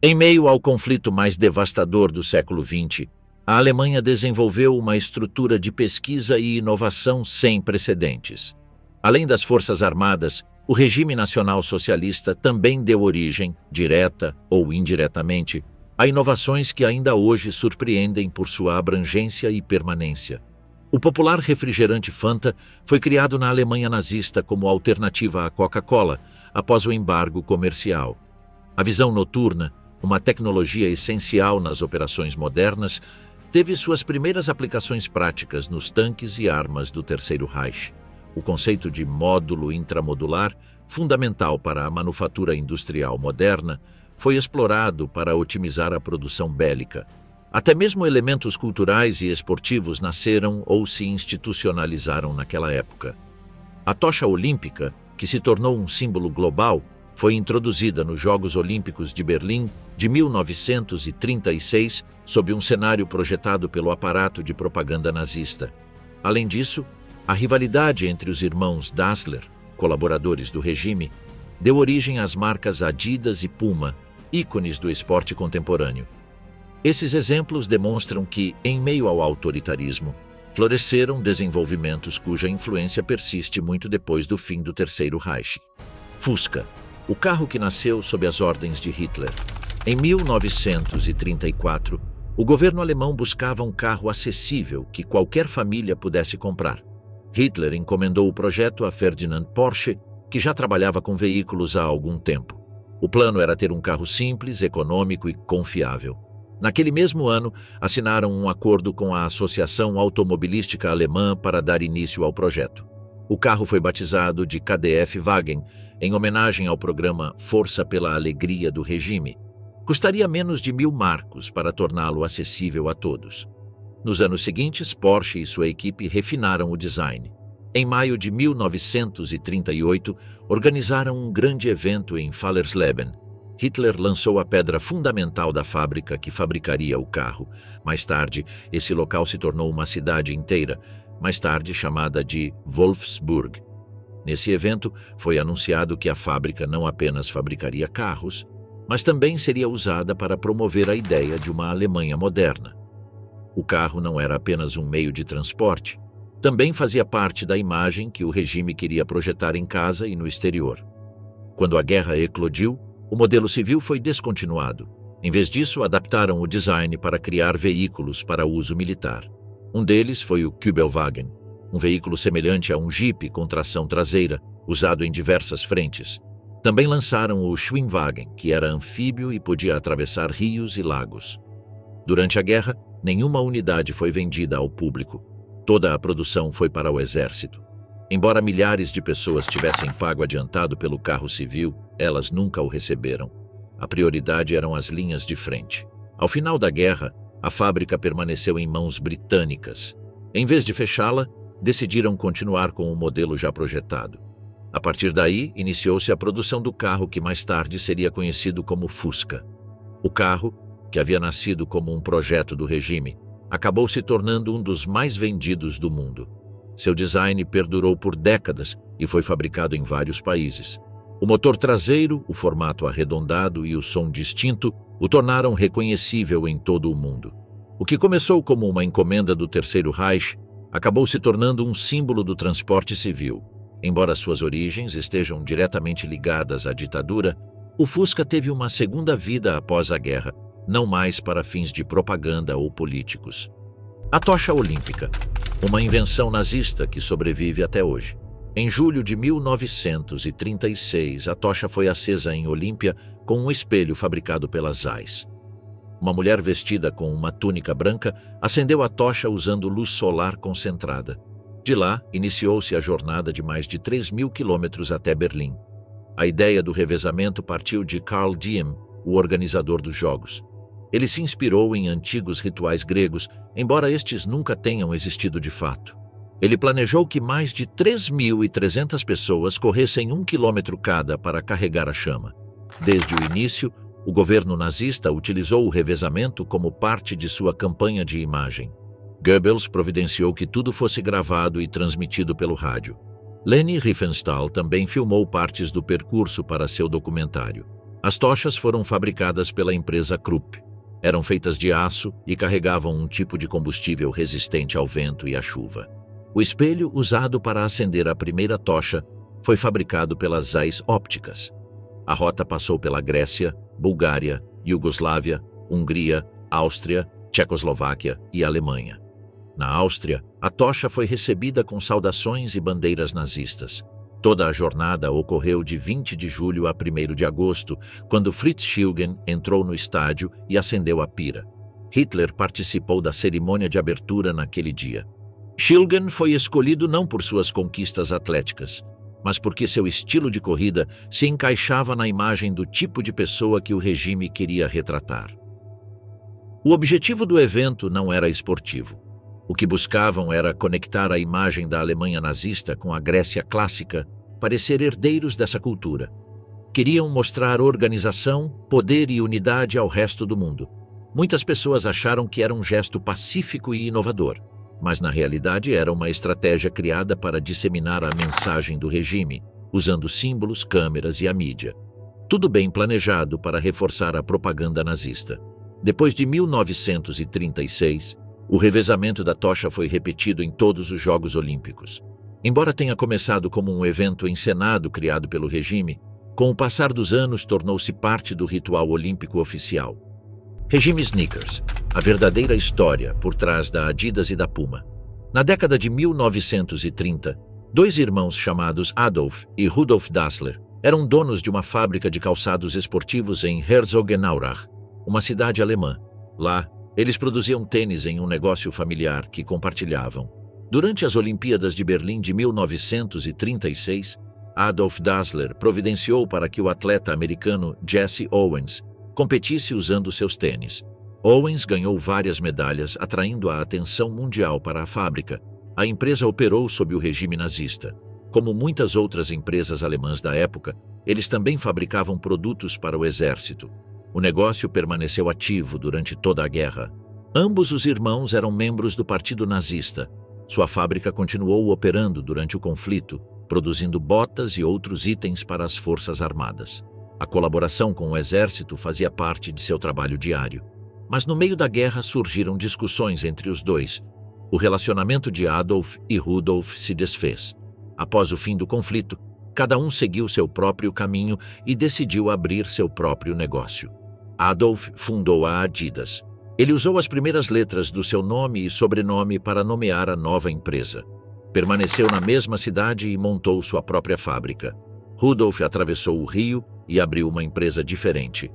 Em meio ao conflito mais devastador do século XX, a Alemanha desenvolveu uma estrutura de pesquisa e inovação sem precedentes. Além das forças armadas, o regime nacional socialista também deu origem, direta ou indiretamente, a inovações que ainda hoje surpreendem por sua abrangência e permanência. O popular refrigerante Fanta foi criado na Alemanha nazista como alternativa à Coca-Cola, após o embargo comercial. A visão noturna, uma tecnologia essencial nas operações modernas, teve suas primeiras aplicações práticas nos tanques e armas do Terceiro Reich. O conceito de módulo intramodular, fundamental para a manufatura industrial moderna, foi explorado para otimizar a produção bélica. Até mesmo elementos culturais e esportivos nasceram ou se institucionalizaram naquela época. A tocha olímpica, que se tornou um símbolo global, foi introduzida nos Jogos Olímpicos de Berlim de 1936 sob um cenário projetado pelo aparato de propaganda nazista. Além disso, a rivalidade entre os irmãos Dassler, colaboradores do regime, deu origem às marcas Adidas e Puma, ícones do esporte contemporâneo. Esses exemplos demonstram que, em meio ao autoritarismo, floresceram desenvolvimentos cuja influência persiste muito depois do fim do Terceiro Reich. Fusca, o carro que nasceu sob as ordens de Hitler. Em 1934, o governo alemão buscava um carro acessível que qualquer família pudesse comprar. Hitler encomendou o projeto a Ferdinand Porsche, que já trabalhava com veículos há algum tempo. O plano era ter um carro simples, econômico e confiável. Naquele mesmo ano, assinaram um acordo com a Associação Automobilística Alemã para dar início ao projeto. O carro foi batizado de KdF-Wagen, em homenagem ao programa Força pela Alegria do regime. Custaria menos de 1.000 marcos para torná-lo acessível a todos. Nos anos seguintes, Porsche e sua equipe refinaram o design. Em maio de 1938, organizaram um grande evento em Fallersleben. Hitler lançou a pedra fundamental da fábrica que fabricaria o carro. Mais tarde, esse local se tornou uma cidade inteira, mais tarde chamada de Wolfsburg. Nesse evento, foi anunciado que a fábrica não apenas fabricaria carros, mas também seria usada para promover a ideia de uma Alemanha moderna. O carro não era apenas um meio de transporte, também fazia parte da imagem que o regime queria projetar em casa e no exterior. Quando a guerra eclodiu, o modelo civil foi descontinuado. Em vez disso, adaptaram o design para criar veículos para uso militar. Um deles foi o Kübelwagen, um veículo semelhante a um Jeep com tração traseira, usado em diversas frentes. Também lançaram o Schwimmwagen, que era anfíbio e podia atravessar rios e lagos. Durante a guerra, nenhuma unidade foi vendida ao público. Toda a produção foi para o exército. Embora milhares de pessoas tivessem pago adiantado pelo carro civil, elas nunca o receberam. A prioridade eram as linhas de frente. Ao final da guerra, a fábrica permaneceu em mãos britânicas. Em vez de fechá-la, decidiram continuar com o modelo já projetado. A partir daí, iniciou-se a produção do carro que mais tarde seria conhecido como Fusca. O carro, que havia nascido como um projeto do regime, acabou se tornando um dos mais vendidos do mundo. Seu design perdurou por décadas e foi fabricado em vários países. O motor traseiro, o formato arredondado e o som distinto o tornaram reconhecível em todo o mundo. O que começou como uma encomenda do Terceiro Reich acabou se tornando um símbolo do transporte civil. Embora suas origens estejam diretamente ligadas à ditadura, o Fusca teve uma segunda vida após a guerra, não mais para fins de propaganda ou políticos. A tocha olímpica, uma invenção nazista que sobrevive até hoje. Em julho de 1936, a tocha foi acesa em Olímpia com um espelho fabricado pela Zeiss. Uma mulher vestida com uma túnica branca acendeu a tocha usando luz solar concentrada. De lá, iniciou-se a jornada de mais de 3.000 quilômetros até Berlim. A ideia do revezamento partiu de Karl Diem, o organizador dos Jogos. Ele se inspirou em antigos rituais gregos, embora estes nunca tenham existido de fato. Ele planejou que mais de 3.300 pessoas corressem 1 quilômetro cada para carregar a chama. Desde o início, o governo nazista utilizou o revezamento como parte de sua campanha de imagem. Goebbels providenciou que tudo fosse gravado e transmitido pelo rádio. Leni Riefenstahl também filmou partes do percurso para seu documentário. As tochas foram fabricadas pela empresa Krupp. Eram feitas de aço e carregavam um tipo de combustível resistente ao vento e à chuva. O espelho usado para acender a primeira tocha foi fabricado pelas Zeiss Ópticas. A rota passou pela Grécia, Bulgária, Iugoslávia, Hungria, Áustria, Tchecoslováquia e Alemanha. Na Áustria, a tocha foi recebida com saudações e bandeiras nazistas. Toda a jornada ocorreu de 20 de julho a 1º de agosto, quando Fritz Schilgen entrou no estádio e acendeu a pira. Hitler participou da cerimônia de abertura naquele dia. Schilgen foi escolhido não por suas conquistas atléticas, mas porque seu estilo de corrida se encaixava na imagem do tipo de pessoa que o regime queria retratar. O objetivo do evento não era esportivo. O que buscavam era conectar a imagem da Alemanha nazista com a Grécia clássica, parecer herdeiros dessa cultura. Queriam mostrar organização, poder e unidade ao resto do mundo. Muitas pessoas acharam que era um gesto pacífico e inovador, mas na realidade era uma estratégia criada para disseminar a mensagem do regime, usando símbolos, câmeras e a mídia. Tudo bem planejado para reforçar a propaganda nazista. Depois de 1936, o revezamento da tocha foi repetido em todos os Jogos Olímpicos. Embora tenha começado como um evento encenado criado pelo regime, com o passar dos anos tornou-se parte do ritual olímpico oficial. Regime Sneakers, a verdadeira história por trás da Adidas e da Puma. Na década de 1930, dois irmãos chamados Adolf e Rudolf Dassler eram donos de uma fábrica de calçados esportivos em Herzogenaurach, uma cidade alemã. Lá, eles produziam tênis em um negócio familiar que compartilhavam. Durante as Olimpíadas de Berlim de 1936, Adolf Dassler providenciou para que o atleta americano Jesse Owens competisse usando seus tênis. Owens ganhou várias medalhas, atraindo a atenção mundial para a fábrica. A empresa operou sob o regime nazista. Como muitas outras empresas alemãs da época, eles também fabricavam produtos para o exército. O negócio permaneceu ativo durante toda a guerra. Ambos os irmãos eram membros do Partido Nazista. Sua fábrica continuou operando durante o conflito, produzindo botas e outros itens para as forças armadas. A colaboração com o exército fazia parte de seu trabalho diário. Mas no meio da guerra surgiram discussões entre os dois. O relacionamento de Adolf e Rudolf se desfez. Após o fim do conflito, cada um seguiu seu próprio caminho e decidiu abrir seu próprio negócio. Adolf fundou a Adidas. Ele usou as primeiras letras do seu nome e sobrenome para nomear a nova empresa. Permaneceu na mesma cidade e montou sua própria fábrica. Rudolf atravessou o rio e abriu uma empresa diferente.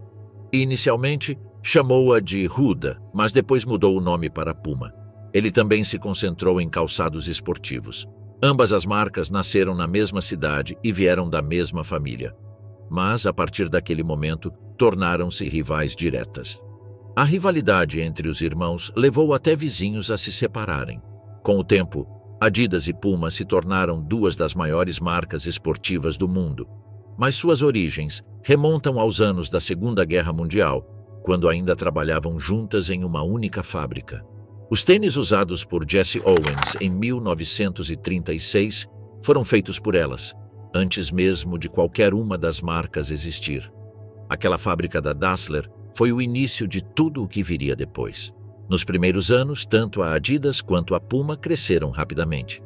Inicialmente, chamou-a de Ruda, mas depois mudou o nome para Puma. Ele também se concentrou em calçados esportivos. Ambas as marcas nasceram na mesma cidade e vieram da mesma família. Mas, a partir daquele momento, tornaram-se rivais diretas. A rivalidade entre os irmãos levou até vizinhos a se separarem. Com o tempo, Adidas e Puma se tornaram duas das maiores marcas esportivas do mundo. Mas suas origens remontam aos anos da Segunda Guerra Mundial, quando ainda trabalhavam juntas em uma única fábrica. Os tênis usados por Jesse Owens em 1936 foram feitos por elas, antes mesmo de qualquer uma das marcas existir. Aquela fábrica da Dassler foi o início de tudo o que viria depois. Nos primeiros anos, tanto a Adidas quanto a Puma cresceram rapidamente.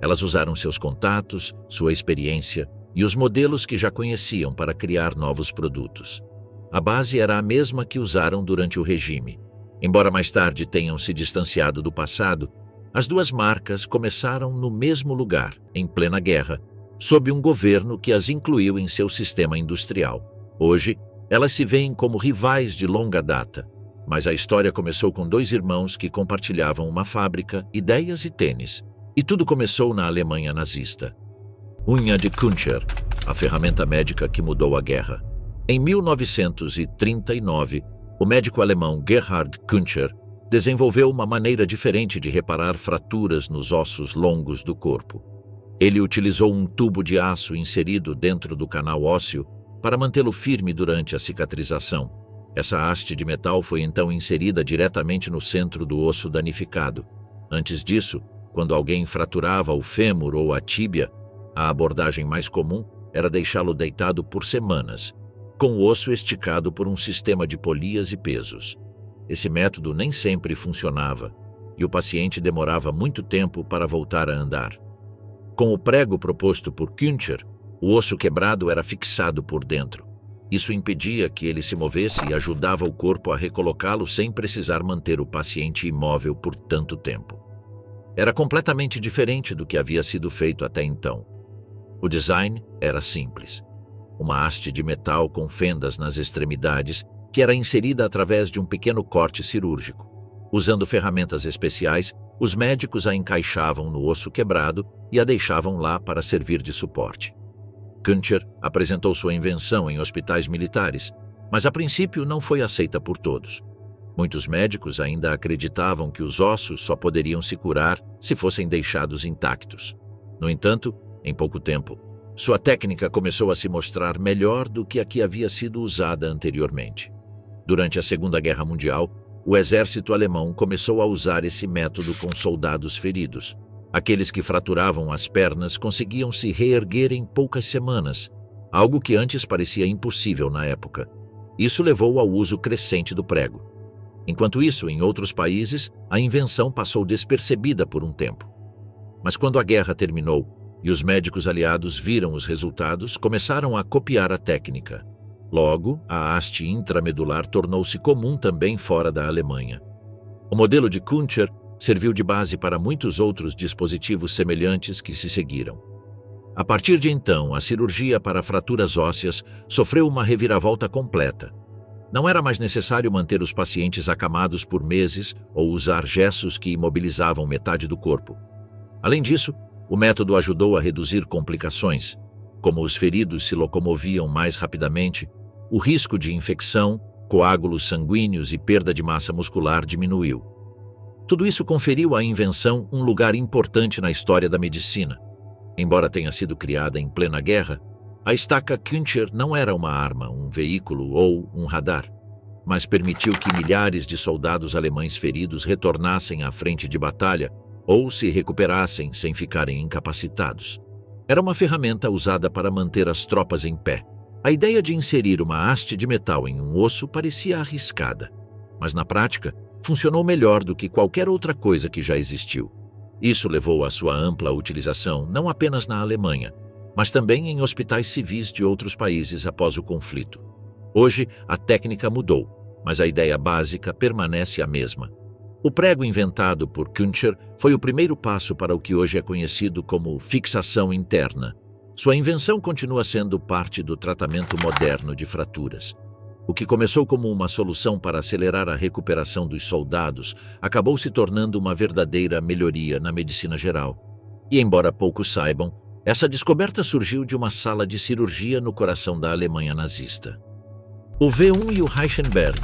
Elas usaram seus contatos, sua experiência e os modelos que já conheciam para criar novos produtos. A base era a mesma que usaram durante o regime. Embora mais tarde tenham se distanciado do passado, as duas marcas começaram no mesmo lugar, em plena guerra, sob um governo que as incluiu em seu sistema industrial. Hoje, elas se veem como rivais de longa data, mas a história começou com dois irmãos que compartilhavam uma fábrica, ideias e tênis. E tudo começou na Alemanha nazista. Unha de Küncher, a ferramenta médica que mudou a guerra. Em 1939, o médico alemão Gerhard Küncher desenvolveu uma maneira diferente de reparar fraturas nos ossos longos do corpo. Ele utilizou um tubo de aço inserido dentro do canal ósseo para mantê-lo firme durante a cicatrização. Essa haste de metal foi então inserida diretamente no centro do osso danificado. Antes disso, quando alguém fraturava o fêmur ou a tíbia, a abordagem mais comum era deixá-lo deitado por semanas. com o osso esticado por um sistema de polias e pesos. Esse método nem sempre funcionava e o paciente demorava muito tempo para voltar a andar. Com o prego proposto por Küncher, o osso quebrado era fixado por dentro. Isso impedia que ele se movesse e ajudava o corpo a recolocá-lo sem precisar manter o paciente imóvel por tanto tempo. Era completamente diferente do que havia sido feito até então. O design era simples. Uma haste de metal com fendas nas extremidades que era inserida através de um pequeno corte cirúrgico. Usando ferramentas especiais, os médicos a encaixavam no osso quebrado e a deixavam lá para servir de suporte. Küncher apresentou sua invenção em hospitais militares, mas a princípio não foi aceita por todos. Muitos médicos ainda acreditavam que os ossos só poderiam se curar se fossem deixados intactos. No entanto, em pouco tempo, sua técnica começou a se mostrar melhor do que a que havia sido usada anteriormente. Durante a Segunda Guerra Mundial, o exército alemão começou a usar esse método com soldados feridos. Aqueles que fraturavam as pernas conseguiam se reerguer em poucas semanas, algo que antes parecia impossível na época. Isso levou ao uso crescente do prego. Enquanto isso, em outros países, a invenção passou despercebida por um tempo. Mas quando a guerra terminou e os médicos aliados viram os resultados, começaram a copiar a técnica. Logo, a haste intramedular tornou-se comum também fora da Alemanha. O modelo de Küncher serviu de base para muitos outros dispositivos semelhantes que se seguiram. A partir de então, a cirurgia para fraturas ósseas sofreu uma reviravolta completa. Não era mais necessário manter os pacientes acamados por meses ou usar gessos que imobilizavam metade do corpo. Além disso, o método ajudou a reduzir complicações. Como os feridos se locomoviam mais rapidamente, o risco de infecção, coágulos sanguíneos e perda de massa muscular diminuiu. Tudo isso conferiu à invenção um lugar importante na história da medicina. Embora tenha sido criada em plena guerra, a estaca Küncher não era uma arma, um veículo ou um radar, mas permitiu que milhares de soldados alemães feridos retornassem à frente de batalha ou se recuperassem sem ficarem incapacitados. Era uma ferramenta usada para manter as tropas em pé. A ideia de inserir uma haste de metal em um osso parecia arriscada, mas na prática funcionou melhor do que qualquer outra coisa que já existiu. Isso levou à sua ampla utilização não apenas na Alemanha, mas também em hospitais civis de outros países após o conflito. Hoje, a técnica mudou, mas a ideia básica permanece a mesma. O prego inventado por Küncher foi o primeiro passo para o que hoje é conhecido como fixação interna. Sua invenção continua sendo parte do tratamento moderno de fraturas. O que começou como uma solução para acelerar a recuperação dos soldados acabou se tornando uma verdadeira melhoria na medicina geral. E embora poucos saibam, essa descoberta surgiu de uma sala de cirurgia no coração da Alemanha nazista. O V1 e o Reichenberg,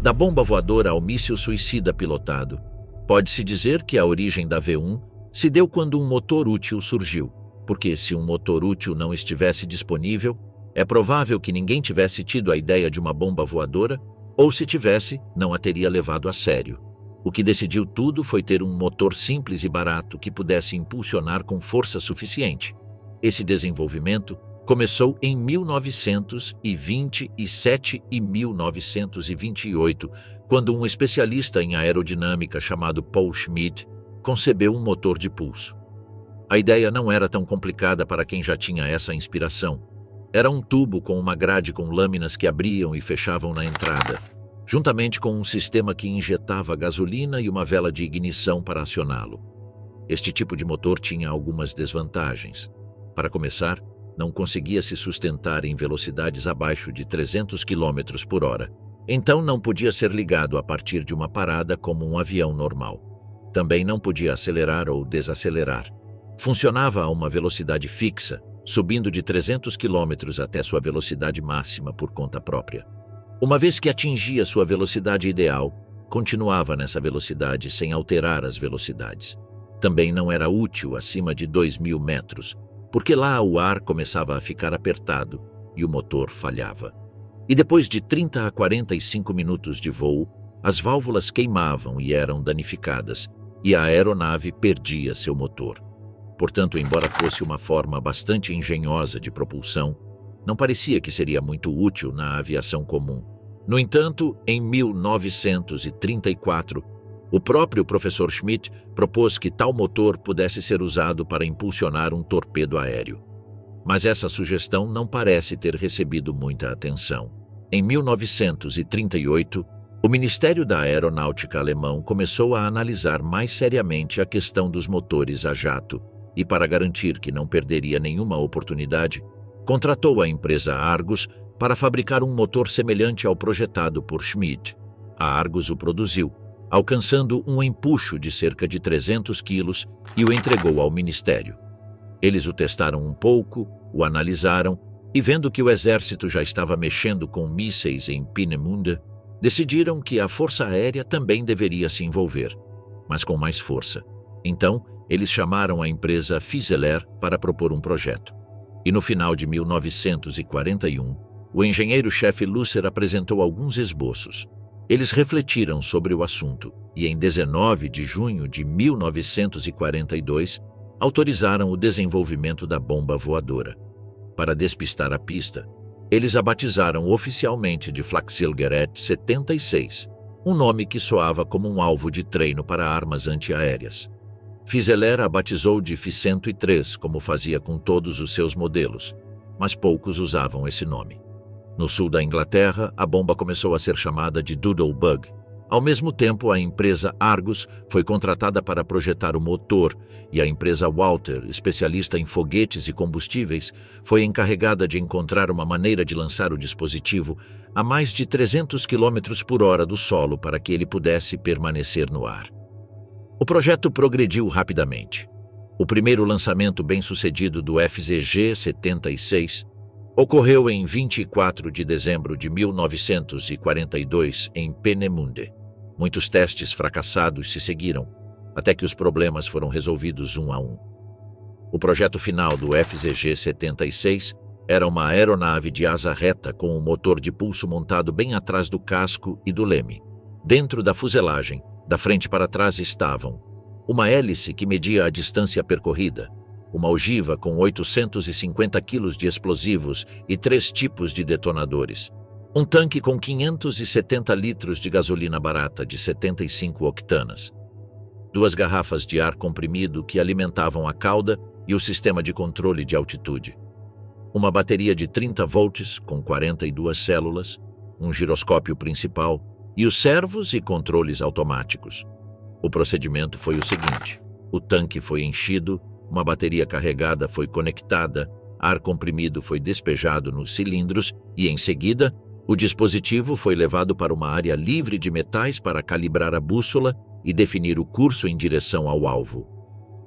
da bomba voadora ao míssil suicida pilotado. Pode-se dizer que a origem da V1 se deu quando um motor útil surgiu, porque se um motor útil não estivesse disponível, é provável que ninguém tivesse tido a ideia de uma bomba voadora, ou se tivesse, não a teria levado a sério. O que decidiu tudo foi ter um motor simples e barato que pudesse impulsionar com força suficiente. Esse desenvolvimento começou em 1927 e 1928, quando um especialista em aerodinâmica chamado Paul Schmidt concebeu um motor de pulso. A ideia não era tão complicada para quem já tinha essa inspiração. Era um tubo com uma grade com lâminas que abriam e fechavam na entrada, juntamente com um sistema que injetava gasolina e uma vela de ignição para acioná-lo. Este tipo de motor tinha algumas desvantagens. Para começar, não conseguia se sustentar em velocidades abaixo de 300 km por hora. Então não podia ser ligado a partir de uma parada como um avião normal. Também não podia acelerar ou desacelerar. Funcionava a uma velocidade fixa, subindo de 300 km até sua velocidade máxima por conta própria. Uma vez que atingia sua velocidade ideal, continuava nessa velocidade sem alterar as velocidades. Também não era útil acima de 2.000 metros, porque lá o ar começava a ficar apertado e o motor falhava. E depois de 30 a 45 minutos de voo, as válvulas queimavam e eram danificadas, e a aeronave perdia seu motor. Portanto, embora fosse uma forma bastante engenhosa de propulsão, não parecia que seria muito útil na aviação comum. No entanto, em 1934, o próprio professor Schmidt propôs que tal motor pudesse ser usado para impulsionar um torpedo aéreo. Mas essa sugestão não parece ter recebido muita atenção. Em 1938, o Ministério da Aeronáutica alemão começou a analisar mais seriamente a questão dos motores a jato e, para garantir que não perderia nenhuma oportunidade, contratou a empresa Argus para fabricar um motor semelhante ao projetado por Schmidt. A Argus o produziu, alcançando um empuxo de cerca de 300 quilos e o entregou ao Ministério. Eles o testaram um pouco, o analisaram e, vendo que o exército já estava mexendo com mísseis em Peenemünde, decidiram que a Força Aérea também deveria se envolver, mas com mais força. Então, eles chamaram a empresa Fieseler para propor um projeto. E no final de 1941, o engenheiro-chefe Lusser apresentou alguns esboços. Eles refletiram sobre o assunto e, em 19 de junho de 1942, autorizaram o desenvolvimento da bomba voadora. Para despistar a pista, eles a batizaram oficialmente de Flakzilgerät 76, um nome que soava como um alvo de treino para armas antiaéreas. Fieseler a batizou de Fi-103, como fazia com todos os seus modelos, mas poucos usavam esse nome. No sul da Inglaterra, a bomba começou a ser chamada de Doodlebug. Ao mesmo tempo, a empresa Argus foi contratada para projetar o motor e a empresa Walter, especialista em foguetes e combustíveis, foi encarregada de encontrar uma maneira de lançar o dispositivo a mais de 300 km por hora do solo para que ele pudesse permanecer no ar. O projeto progrediu rapidamente. O primeiro lançamento bem-sucedido do FZG-76 ocorreu em 24 de dezembro de 1942 em Peenemünde. Muitos testes fracassados se seguiram, até que os problemas foram resolvidos um a um. O projeto final do FZG-76 era uma aeronave de asa reta com um motor de pulso montado bem atrás do casco e do leme. Dentro da fuselagem, da frente para trás estavam uma hélice que media a distância percorrida, uma ogiva com 850 quilos de explosivos e 3 tipos de detonadores, um tanque com 570 litros de gasolina barata de 75 octanas, 2 garrafas de ar comprimido que alimentavam a cauda e o sistema de controle de altitude, uma bateria de 30 volts com 42 células, um giroscópio principal e os servos e controles automáticos. O procedimento foi o seguinte: o tanque foi enchido, uma bateria carregada foi conectada, ar comprimido foi despejado nos cilindros e, em seguida, o dispositivo foi levado para uma área livre de metais para calibrar a bússola e definir o curso em direção ao alvo.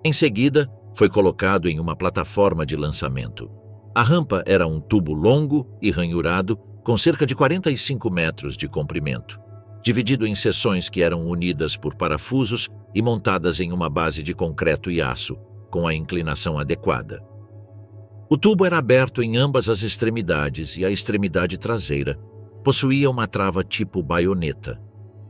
Em seguida, foi colocado em uma plataforma de lançamento. A rampa era um tubo longo e ranhurado com cerca de 45 metros de comprimento, dividido em seções que eram unidas por parafusos e montadas em uma base de concreto e aço, com a inclinação adequada. O tubo era aberto em ambas as extremidades e a extremidade traseira possuía uma trava tipo baioneta.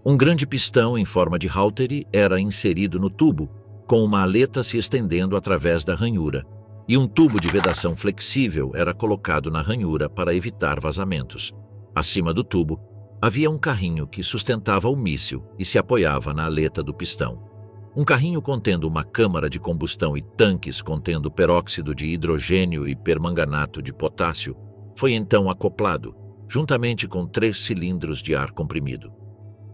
Um grande pistão em forma de háltere era inserido no tubo, com uma aleta se estendendo através da ranhura, e um tubo de vedação flexível era colocado na ranhura para evitar vazamentos. Acima do tubo, havia um carrinho que sustentava o míssil e se apoiava na aleta do pistão. Um carrinho contendo uma câmara de combustão e tanques contendo peróxido de hidrogênio e permanganato de potássio foi então acoplado, juntamente com 3 cilindros de ar comprimido.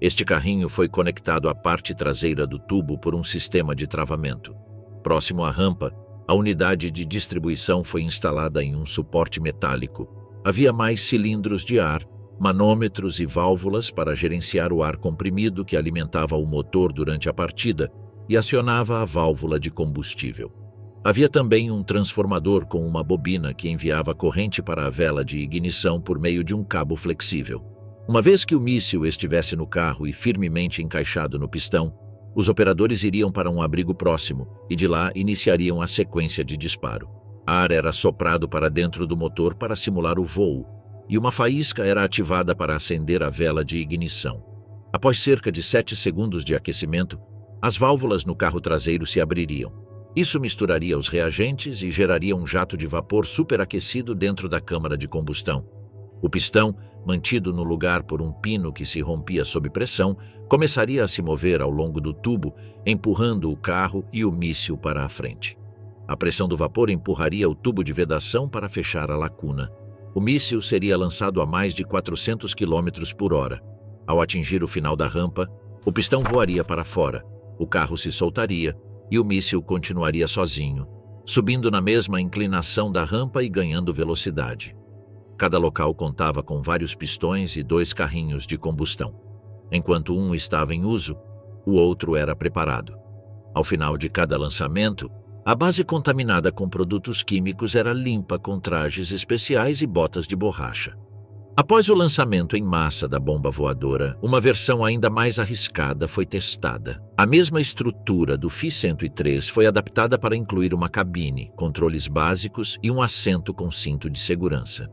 Este carrinho foi conectado à parte traseira do tubo por um sistema de travamento. Próximo à rampa, a unidade de distribuição foi instalada em um suporte metálico. Havia mais cilindros de ar, manômetros e válvulas para gerenciar o ar comprimido que alimentava o motor durante a partida e acionava a válvula de combustível. Havia também um transformador com uma bobina que enviava corrente para a vela de ignição por meio de um cabo flexível. Uma vez que o míssil estivesse no carro e firmemente encaixado no pistão, os operadores iriam para um abrigo próximo e de lá iniciariam a sequência de disparo. Ar era soprado para dentro do motor para simular o voo, e uma faísca era ativada para acender a vela de ignição. Após cerca de 7 segundos de aquecimento, as válvulas no carro traseiro se abririam. Isso misturaria os reagentes e geraria um jato de vapor superaquecido dentro da câmara de combustão. O pistão, mantido no lugar por um pino que se rompia sob pressão, começaria a se mover ao longo do tubo, empurrando o carro e o míssil para a frente. A pressão do vapor empurraria o tubo de vedação para fechar a lacuna. O míssil seria lançado a mais de 400 km por hora. Ao atingir o final da rampa, o pistão voaria para fora, o carro se soltaria e o míssil continuaria sozinho, subindo na mesma inclinação da rampa e ganhando velocidade. Cada local contava com vários pistões e 2 carrinhos de combustão. Enquanto um estava em uso, o outro era preparado. Ao final de cada lançamento, a base contaminada com produtos químicos era limpa com trajes especiais e botas de borracha. Após o lançamento em massa da bomba voadora, uma versão ainda mais arriscada foi testada. A mesma estrutura do Fi-103 foi adaptada para incluir uma cabine, controles básicos e um assento com cinto de segurança.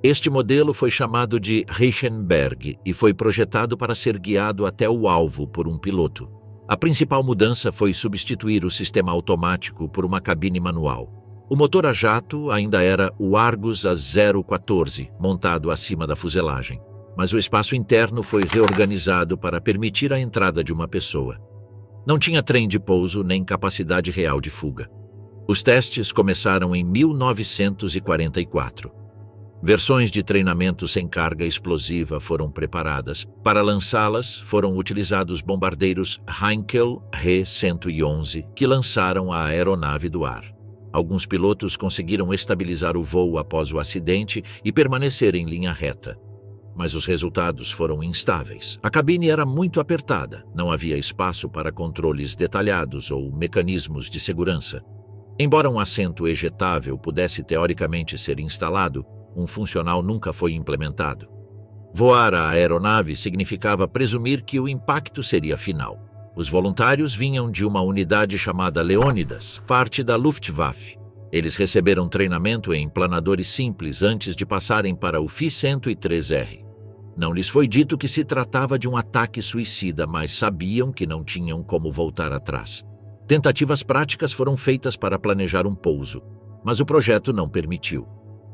Este modelo foi chamado de Reichenberg e foi projetado para ser guiado até o alvo por um piloto. A principal mudança foi substituir o sistema automático por uma cabine manual. O motor a jato ainda era o Argus A014, montado acima da fuselagem, mas o espaço interno foi reorganizado para permitir a entrada de uma pessoa. Não tinha trem de pouso nem capacidade real de fuga. Os testes começaram em 1944. Versões de treinamento sem carga explosiva foram preparadas. Para lançá-las, foram utilizados bombardeiros Heinkel He-111, que lançaram a aeronave do ar. Alguns pilotos conseguiram estabilizar o voo após o acidente e permanecer em linha reta. Mas os resultados foram instáveis. A cabine era muito apertada, não havia espaço para controles detalhados ou mecanismos de segurança. Embora um assento ejetável pudesse teoricamente ser instalado, um funcional nunca foi implementado. Voar a aeronave significava presumir que o impacto seria final. Os voluntários vinham de uma unidade chamada Leônidas, parte da Luftwaffe. Eles receberam treinamento em planadores simples antes de passarem para o Fi-103R. Não lhes foi dito que se tratava de um ataque suicida, mas sabiam que não tinham como voltar atrás. Tentativas práticas foram feitas para planejar um pouso, mas o projeto não permitiu.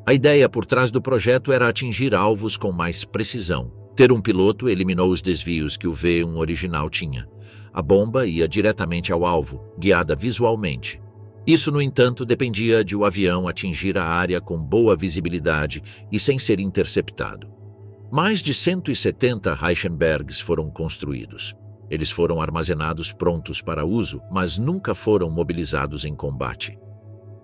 A ideia por trás do projeto era atingir alvos com mais precisão. Ter um piloto eliminou os desvios que o V-1 original tinha. A bomba ia diretamente ao alvo, guiada visualmente. Isso, no entanto, dependia de o avião atingir a área com boa visibilidade e sem ser interceptado. Mais de 170 Reichenbergs foram construídos. Eles foram armazenados prontos para uso, mas nunca foram mobilizados em combate.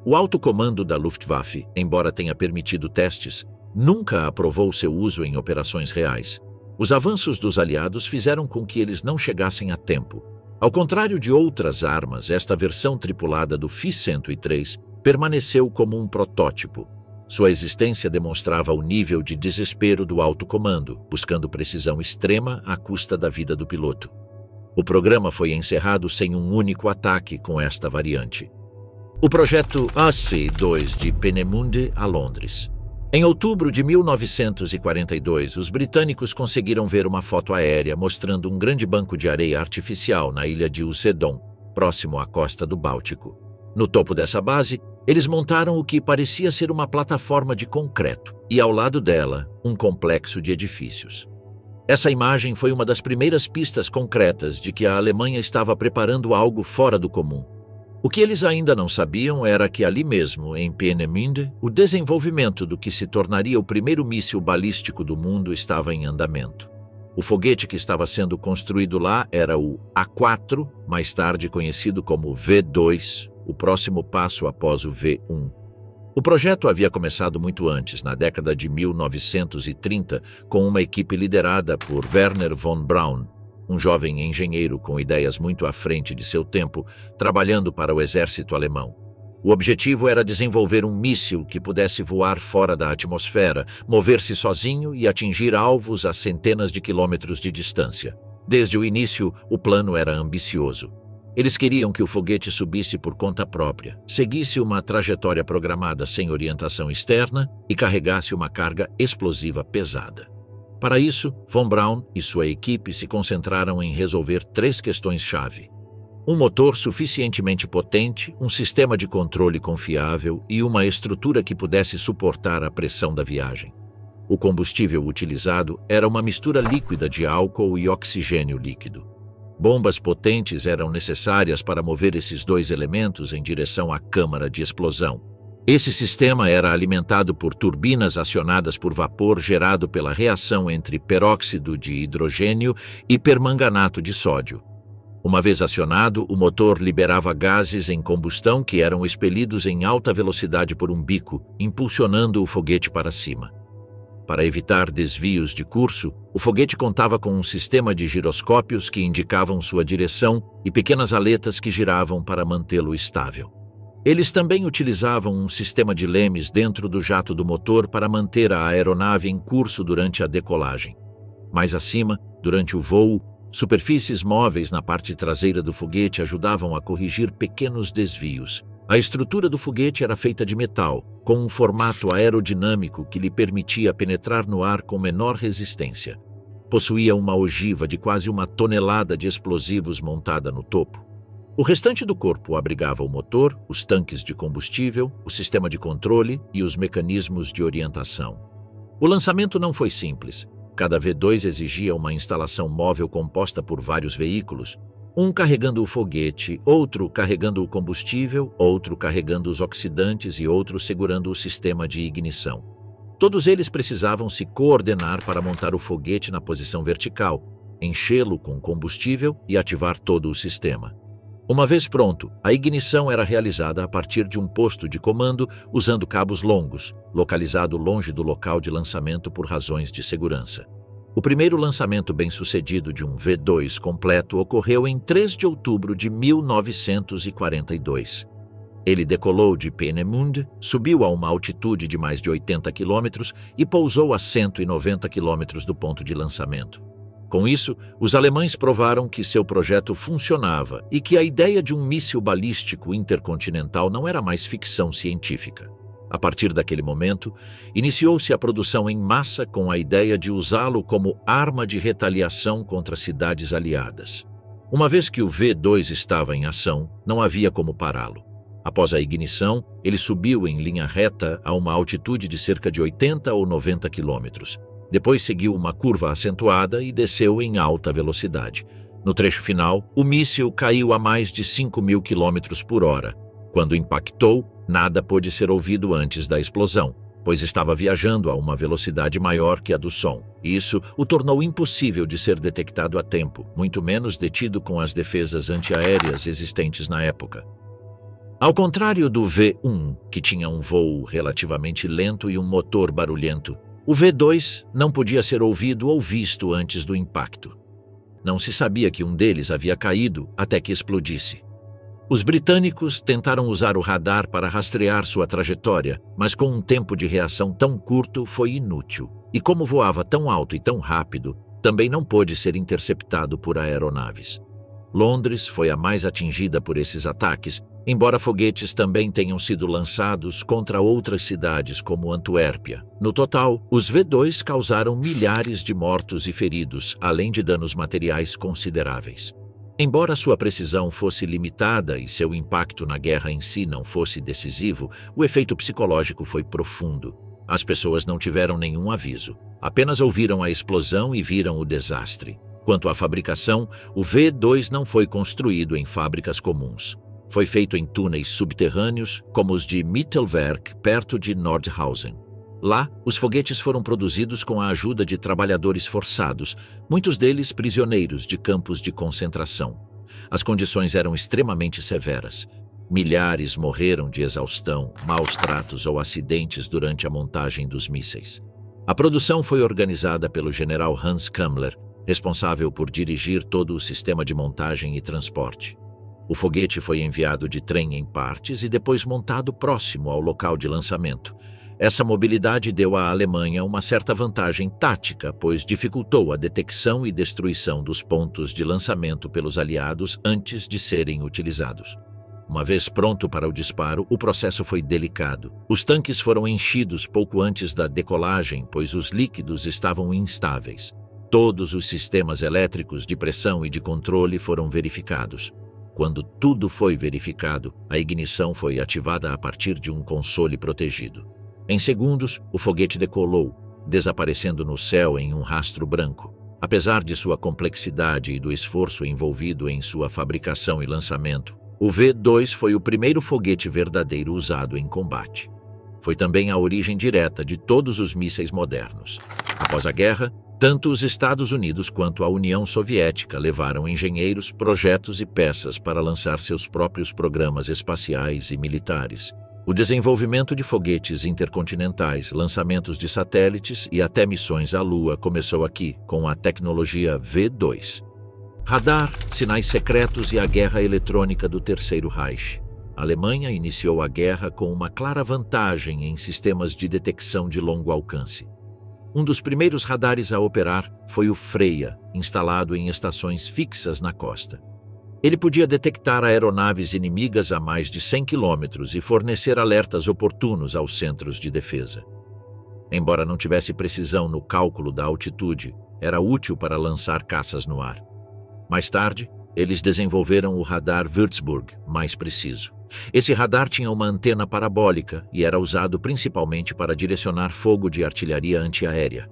O alto comando da Luftwaffe, embora tenha permitido testes, nunca aprovou seu uso em operações reais. Os avanços dos aliados fizeram com que eles não chegassem a tempo. Ao contrário de outras armas, esta versão tripulada do Fi-103 permaneceu como um protótipo. Sua existência demonstrava o nível de desespero do alto comando, buscando precisão extrema à custa da vida do piloto. O programa foi encerrado sem um único ataque com esta variante. O projeto AC-2 de Peenemünde a Londres. Em outubro de 1942, os britânicos conseguiram ver uma foto aérea mostrando um grande banco de areia artificial na ilha de Usedom, próximo à costa do Báltico. No topo dessa base, eles montaram o que parecia ser uma plataforma de concreto e, ao lado dela, um complexo de edifícios. Essa imagem foi uma das primeiras pistas concretas de que a Alemanha estava preparando algo fora do comum. O que eles ainda não sabiam era que ali mesmo, em Peenemünde, o desenvolvimento do que se tornaria o primeiro míssil balístico do mundo estava em andamento. O foguete que estava sendo construído lá era o A4, mais tarde conhecido como V2, o próximo passo após o V1. O projeto havia começado muito antes, na década de 1930, com uma equipe liderada por Werner von Braun, um jovem engenheiro com ideias muito à frente de seu tempo, trabalhando para o exército alemão. O objetivo era desenvolver um míssil que pudesse voar fora da atmosfera, mover-se sozinho e atingir alvos a centenas de quilômetros de distância. Desde o início, o plano era ambicioso. Eles queriam que o foguete subisse por conta própria, seguisse uma trajetória programada sem orientação externa e carregasse uma carga explosiva pesada. Para isso, von Braun e sua equipe se concentraram em resolver 3 questões-chave. Um motor suficientemente potente, um sistema de controle confiável e uma estrutura que pudesse suportar a pressão da viagem. O combustível utilizado era uma mistura líquida de álcool e oxigênio líquido. Bombas potentes eram necessárias para mover esses dois elementos em direção à câmara de explosão. Esse sistema era alimentado por turbinas acionadas por vapor gerado pela reação entre peróxido de hidrogênio e permanganato de sódio. Uma vez acionado, o motor liberava gases em combustão que eram expelidos em alta velocidade por um bico, impulsionando o foguete para cima. Para evitar desvios de curso, o foguete contava com um sistema de giroscópios que indicavam sua direção e pequenas aletas que giravam para mantê-lo estável. Eles também utilizavam um sistema de lemes dentro do jato do motor para manter a aeronave em curso durante a decolagem. Mais acima, durante o voo, superfícies móveis na parte traseira do foguete ajudavam a corrigir pequenos desvios. A estrutura do foguete era feita de metal, com um formato aerodinâmico que lhe permitia penetrar no ar com menor resistência. Possuía uma ogiva de quase 1 tonelada de explosivos montada no topo. O restante do corpo abrigava o motor, os tanques de combustível, o sistema de controle e os mecanismos de orientação. O lançamento não foi simples. Cada V2 exigia uma instalação móvel composta por vários veículos, um carregando o foguete, outro carregando o combustível, outro carregando os oxidantes e outro segurando o sistema de ignição. Todos eles precisavam se coordenar para montar o foguete na posição vertical, enchê-lo com combustível e ativar todo o sistema. Uma vez pronto, a ignição era realizada a partir de um posto de comando usando cabos longos, localizado longe do local de lançamento por razões de segurança. O primeiro lançamento bem-sucedido de um V2 completo ocorreu em 3 de outubro de 1942. Ele decolou de Peenemünde, subiu a uma altitude de mais de 80 quilômetros e pousou a 190 quilômetros do ponto de lançamento. Com isso, os alemães provaram que seu projeto funcionava e que a ideia de um míssil balístico intercontinental não era mais ficção científica. A partir daquele momento, iniciou-se a produção em massa com a ideia de usá-lo como arma de retaliação contra cidades aliadas. Uma vez que o V2 estava em ação, não havia como pará-lo. Após a ignição, ele subiu em linha reta a uma altitude de cerca de 80 ou 90 quilômetros. Depois seguiu uma curva acentuada e desceu em alta velocidade. No trecho final, o míssil caiu a mais de 5.000 km por hora. Quando impactou, nada pôde ser ouvido antes da explosão, pois estava viajando a uma velocidade maior que a do som. Isso o tornou impossível de ser detectado a tempo, muito menos detido com as defesas antiaéreas existentes na época. Ao contrário do V1, que tinha um voo relativamente lento e um motor barulhento, o V2 não podia ser ouvido ou visto antes do impacto. Não se sabia que um deles havia caído até que explodisse. Os britânicos tentaram usar o radar para rastrear sua trajetória, mas com um tempo de reação tão curto foi inútil. E como voava tão alto e tão rápido, também não pôde ser interceptado por aeronaves. Londres foi a mais atingida por esses ataques, embora foguetes também tenham sido lançados contra outras cidades como Antuérpia. No total, os V2 causaram milhares de mortos e feridos, além de danos materiais consideráveis. Embora sua precisão fosse limitada e seu impacto na guerra em si não fosse decisivo, o efeito psicológico foi profundo. As pessoas não tiveram nenhum aviso, apenas ouviram a explosão e viram o desastre. Quanto à fabricação, o V2 não foi construído em fábricas comuns. Foi feito em túneis subterrâneos, como os de Mittelwerk, perto de Nordhausen. Lá, os foguetes foram produzidos com a ajuda de trabalhadores forçados, muitos deles prisioneiros de campos de concentração. As condições eram extremamente severas. Milhares morreram de exaustão, maus tratos ou acidentes durante a montagem dos mísseis. A produção foi organizada pelo general Hans Kammler, responsável por dirigir todo o sistema de montagem e transporte. O foguete foi enviado de trem em partes e depois montado próximo ao local de lançamento. Essa mobilidade deu à Alemanha uma certa vantagem tática, pois dificultou a detecção e destruição dos pontos de lançamento pelos aliados antes de serem utilizados. Uma vez pronto para o disparo, o processo foi delicado. Os tanques foram enchidos pouco antes da decolagem, pois os líquidos estavam instáveis. Todos os sistemas elétricos de pressão e de controle foram verificados. Quando tudo foi verificado, a ignição foi ativada a partir de um console protegido. Em segundos, o foguete decolou, desaparecendo no céu em um rastro branco. Apesar de sua complexidade e do esforço envolvido em sua fabricação e lançamento, o V-2 foi o primeiro foguete verdadeiro usado em combate. Foi também a origem direta de todos os mísseis modernos. Após a guerra, tanto os Estados Unidos quanto a União Soviética levaram engenheiros, projetos e peças para lançar seus próprios programas espaciais e militares. O desenvolvimento de foguetes intercontinentais, lançamentos de satélites e até missões à Lua começou aqui, com a tecnologia V-2. Radar, sinais secretos e a guerra eletrônica do Terceiro Reich. A Alemanha iniciou a guerra com uma clara vantagem em sistemas de detecção de longo alcance. Um dos primeiros radares a operar foi o Freya, instalado em estações fixas na costa. Ele podia detectar aeronaves inimigas a mais de 100 quilômetros e fornecer alertas oportunos aos centros de defesa. Embora não tivesse precisão no cálculo da altitude, era útil para lançar caças no ar. Mais tarde, eles desenvolveram o radar Würzburg, mais preciso. Esse radar tinha uma antena parabólica e era usado principalmente para direcionar fogo de artilharia antiaérea.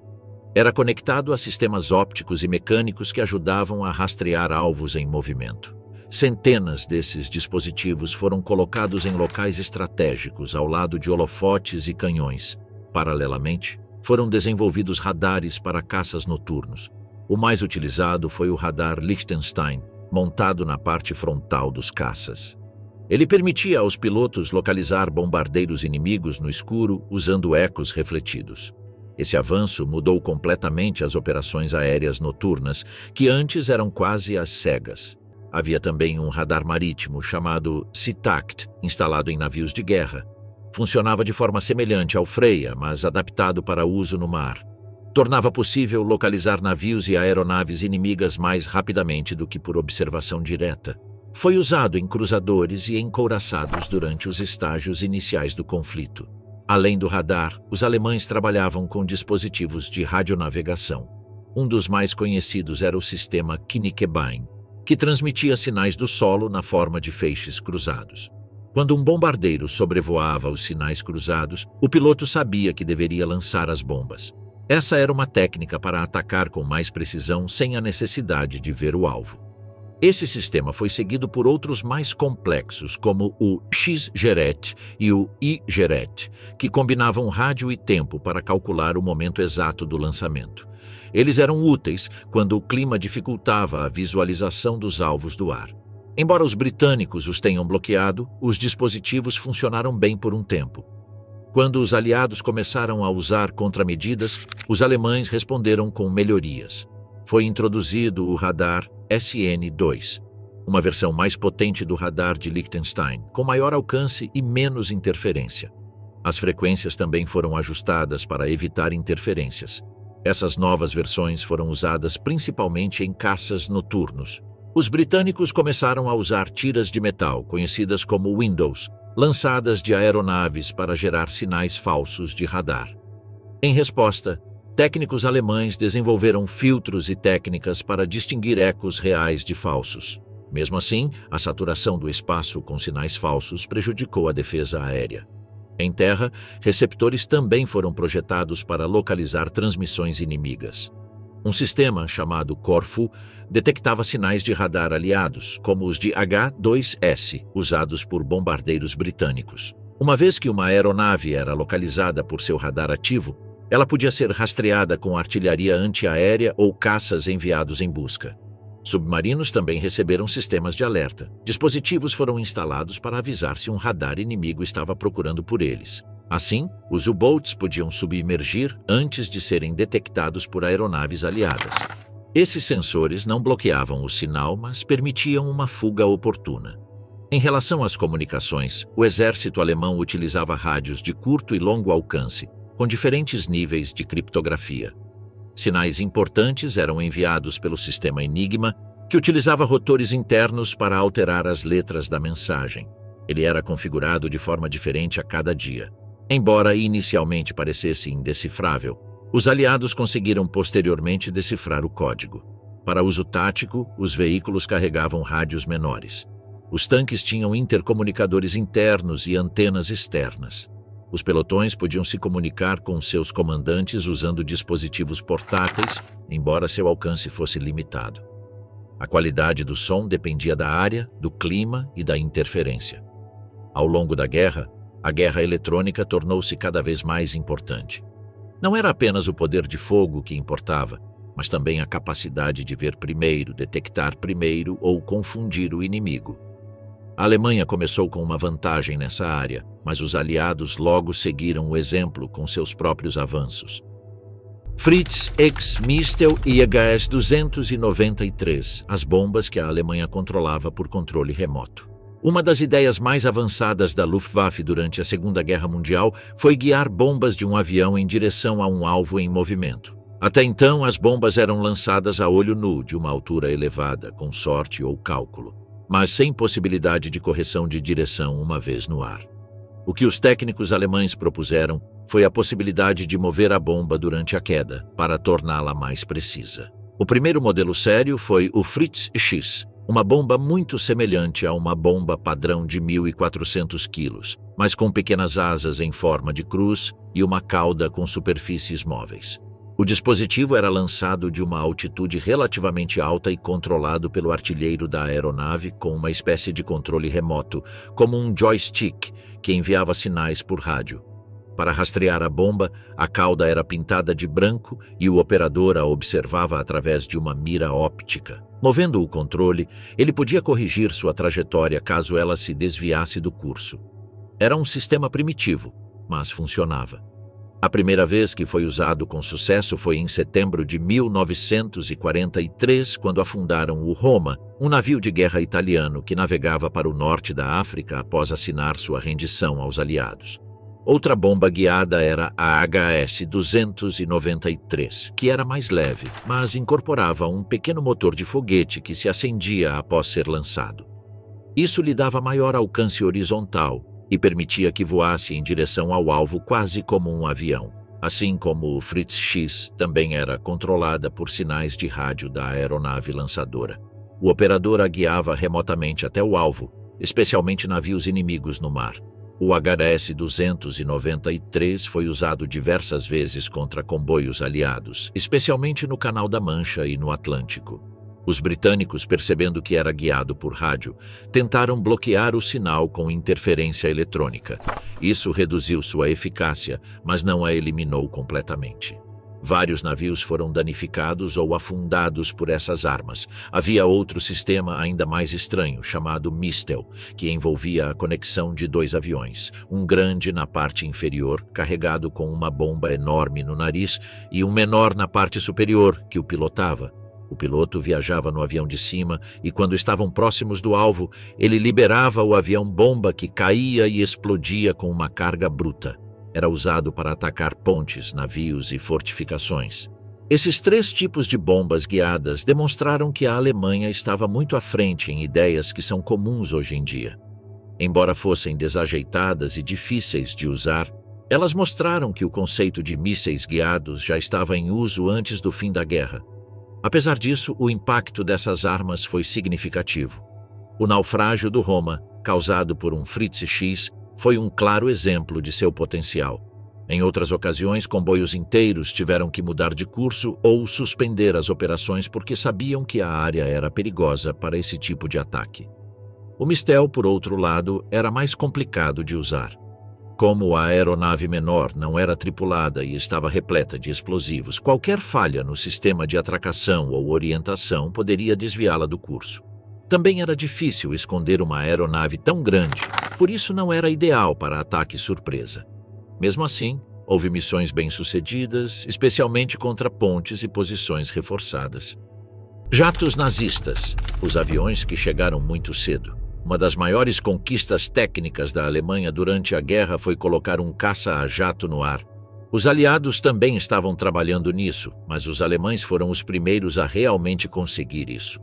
Era conectado a sistemas ópticos e mecânicos que ajudavam a rastrear alvos em movimento. Centenas desses dispositivos foram colocados em locais estratégicos ao lado de holofotes e canhões. Paralelamente, foram desenvolvidos radares para caças noturnos. O mais utilizado foi o radar Liechtenstein, montado na parte frontal dos caças. Ele permitia aos pilotos localizar bombardeiros inimigos no escuro usando ecos refletidos. Esse avanço mudou completamente as operações aéreas noturnas, que antes eram quase às cegas. Havia também um radar marítimo chamado SeaTact, instalado em navios de guerra. Funcionava de forma semelhante ao Freya, mas adaptado para uso no mar. Tornava possível localizar navios e aeronaves inimigas mais rapidamente do que por observação direta. Foi usado em cruzadores e encouraçados durante os estágios iniciais do conflito. Além do radar, os alemães trabalhavam com dispositivos de radionavegação. Um dos mais conhecidos era o sistema Knickbein, que transmitia sinais do solo na forma de feixes cruzados. Quando um bombardeiro sobrevoava os sinais cruzados, o piloto sabia que deveria lançar as bombas. Essa era uma técnica para atacar com mais precisão sem a necessidade de ver o alvo. Esse sistema foi seguido por outros mais complexos, como o X-Geret e o I-Geret, que combinavam rádio e tempo para calcular o momento exato do lançamento. Eles eram úteis quando o clima dificultava a visualização dos alvos do ar. Embora os britânicos os tenham bloqueado, os dispositivos funcionaram bem por um tempo. Quando os aliados começaram a usar contramedidas, os alemães responderam com melhorias. Foi introduzido o radar SN-2, uma versão mais potente do radar de Liechtenstein, com maior alcance e menos interferência. As frequências também foram ajustadas para evitar interferências. Essas novas versões foram usadas principalmente em caças noturnos. Os britânicos começaram a usar tiras de metal, conhecidas como Windows, lançadas de aeronaves para gerar sinais falsos de radar. Em resposta, técnicos alemães desenvolveram filtros e técnicas para distinguir ecos reais de falsos. Mesmo assim, a saturação do espaço com sinais falsos prejudicou a defesa aérea. Em terra, receptores também foram projetados para localizar transmissões inimigas. Um sistema chamado Corfu detectava sinais de radar aliados, como os de H-2S, usados por bombardeiros britânicos. Uma vez que uma aeronave era localizada por seu radar ativo, ela podia ser rastreada com artilharia antiaérea ou caças enviados em busca. Submarinos também receberam sistemas de alerta. Dispositivos foram instalados para avisar se um radar inimigo estava procurando por eles. Assim, os U-boats podiam submergir antes de serem detectados por aeronaves aliadas. Esses sensores não bloqueavam o sinal, mas permitiam uma fuga oportuna. Em relação às comunicações, o exército alemão utilizava rádios de curto e longo alcance, com diferentes níveis de criptografia. Sinais importantes eram enviados pelo sistema Enigma, que utilizava rotores internos para alterar as letras da mensagem. Ele era configurado de forma diferente a cada dia. Embora inicialmente parecesse indecifrável, os aliados conseguiram posteriormente decifrar o código. Para uso tático, os veículos carregavam rádios menores. Os tanques tinham intercomunicadores internos e antenas externas. Os pelotões podiam se comunicar com seus comandantes usando dispositivos portáteis, embora seu alcance fosse limitado. A qualidade do som dependia da área, do clima e da interferência. Ao longo da guerra, a guerra eletrônica tornou-se cada vez mais importante. Não era apenas o poder de fogo que importava, mas também a capacidade de ver primeiro, detectar primeiro ou confundir o inimigo. A Alemanha começou com uma vantagem nessa área, mas os aliados logo seguiram o exemplo com seus próprios avanços. Fritz X Mistel e HS-293, as bombas que a Alemanha controlava por controle remoto. Uma das ideias mais avançadas da Luftwaffe durante a Segunda Guerra Mundial foi guiar bombas de um avião em direção a um alvo em movimento. Até então, as bombas eram lançadas a olho nu, de uma altura elevada, com sorte ou cálculo, mas sem possibilidade de correção de direção uma vez no ar. O que os técnicos alemães propuseram foi a possibilidade de mover a bomba durante a queda, para torná-la mais precisa. O primeiro modelo sério foi o Fritz X, uma bomba muito semelhante a uma bomba padrão de 1.400 quilos, mas com pequenas asas em forma de cruz e uma cauda com superfícies móveis. O dispositivo era lançado de uma altitude relativamente alta e controlado pelo artilheiro da aeronave com uma espécie de controle remoto, como um joystick que enviava sinais por rádio. Para rastrear a bomba, a cauda era pintada de branco e o operador a observava através de uma mira óptica. Movendo o controle, ele podia corrigir sua trajetória caso ela se desviasse do curso. Era um sistema primitivo, mas funcionava. A primeira vez que foi usado com sucesso foi em setembro de 1943, quando afundaram o Roma, um navio de guerra italiano que navegava para o norte da África após assinar sua rendição aos aliados. Outra bomba guiada era a HS-293, que era mais leve, mas incorporava um pequeno motor de foguete que se acendia após ser lançado. Isso lhe dava maior alcance horizontal e permitia que voasse em direção ao alvo quase como um avião. Assim como o Fritz X também era controlada por sinais de rádio da aeronave lançadora. O operador a guiava remotamente até o alvo, especialmente navios inimigos no mar. O HS-293 foi usado diversas vezes contra comboios aliados, especialmente no Canal da Mancha e no Atlântico. Os britânicos, percebendo que era guiado por rádio, tentaram bloquear o sinal com interferência eletrônica. Isso reduziu sua eficácia, mas não a eliminou completamente. Vários navios foram danificados ou afundados por essas armas. Havia outro sistema ainda mais estranho, chamado Mistel, que envolvia a conexão de dois aviões, um grande na parte inferior, carregado com uma bomba enorme no nariz, e um menor na parte superior, que o pilotava. O piloto viajava no avião de cima e, quando estavam próximos do alvo, ele liberava o avião-bomba que caía e explodia com uma carga bruta. Era usado para atacar pontes, navios e fortificações. Esses três tipos de bombas guiadas demonstraram que a Alemanha estava muito à frente em ideias que são comuns hoje em dia. Embora fossem desajeitadas e difíceis de usar, elas mostraram que o conceito de mísseis guiados já estava em uso antes do fim da guerra. Apesar disso, o impacto dessas armas foi significativo. O naufrágio do Roma, causado por um Fritz X, foi um claro exemplo de seu potencial. Em outras ocasiões, comboios inteiros tiveram que mudar de curso ou suspender as operações porque sabiam que a área era perigosa para esse tipo de ataque. O Mistel, por outro lado, era mais complicado de usar. Como a aeronave menor não era tripulada e estava repleta de explosivos, qualquer falha no sistema de atracação ou orientação poderia desviá-la do curso. Também era difícil esconder uma aeronave tão grande, por isso não era ideal para ataque surpresa. Mesmo assim, houve missões bem-sucedidas, especialmente contra pontes e posições reforçadas. Jatos nazistas, os aviões que chegaram muito cedo. Uma das maiores conquistas técnicas da Alemanha durante a guerra foi colocar um caça a jato no ar. Os aliados também estavam trabalhando nisso, mas os alemães foram os primeiros a realmente conseguir isso.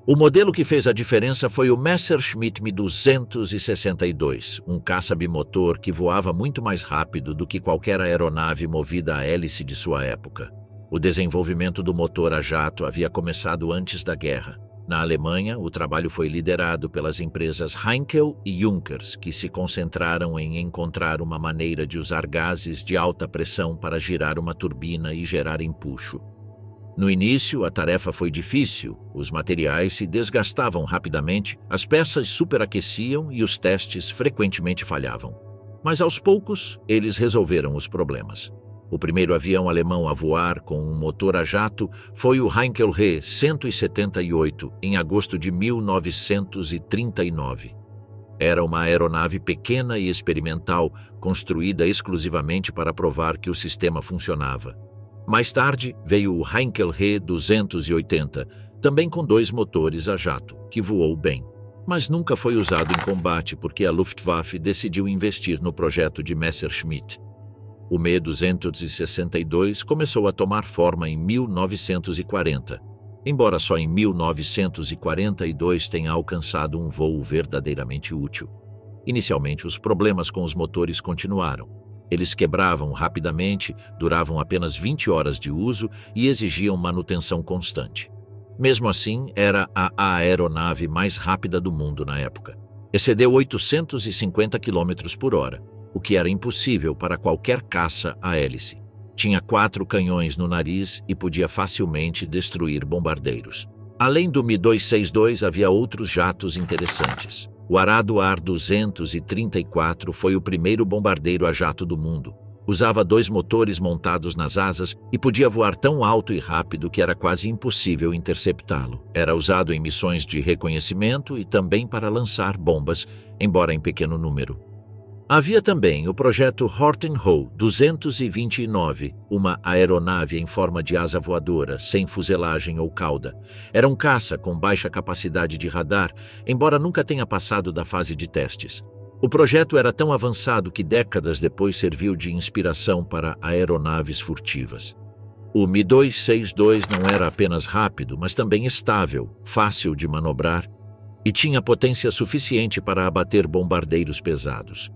O modelo que fez a diferença foi o Messerschmitt Me-262, um caça bimotor que voava muito mais rápido do que qualquer aeronave movida a hélice de sua época. O desenvolvimento do motor a jato havia começado antes da guerra. Na Alemanha, o trabalho foi liderado pelas empresas Heinkel e Junkers, que se concentraram em encontrar uma maneira de usar gases de alta pressão para girar uma turbina e gerar empuxo. No início, a tarefa foi difícil, os materiais se desgastavam rapidamente, as peças superaqueciam e os testes frequentemente falhavam. Mas aos poucos, eles resolveram os problemas. O primeiro avião alemão a voar com um motor a jato foi o Heinkel He 178, em agosto de 1939. Era uma aeronave pequena e experimental, construída exclusivamente para provar que o sistema funcionava. Mais tarde, veio o Heinkel He 280, também com 2 motores a jato, que voou bem. Mas nunca foi usado em combate porque a Luftwaffe decidiu investir no projeto de Messerschmitt. O Me 262 começou a tomar forma em 1940, embora só em 1942 tenha alcançado um voo verdadeiramente útil. Inicialmente, os problemas com os motores continuaram. Eles quebravam rapidamente, duravam apenas 20 horas de uso e exigiam manutenção constante. Mesmo assim, era a aeronave mais rápida do mundo na época. Excedeu 850 km por hora. O que era impossível para qualquer caça a hélice. Tinha 4 canhões no nariz e podia facilmente destruir bombardeiros. Além do Mi-262, havia outros jatos interessantes. O Arado Ar-234 foi o primeiro bombardeiro a jato do mundo. Usava 2 motores montados nas asas e podia voar tão alto e rápido que era quase impossível interceptá-lo. Era usado em missões de reconhecimento e também para lançar bombas, embora em pequeno número. Havia também o projeto Horten Ho 229, uma aeronave em forma de asa voadora, sem fuselagem ou cauda. Era um caça com baixa capacidade de radar, embora nunca tenha passado da fase de testes. O projeto era tão avançado que décadas depois serviu de inspiração para aeronaves furtivas. O Mi-262 não era apenas rápido, mas também estável, fácil de manobrar e tinha potência suficiente para abater bombardeiros pesados.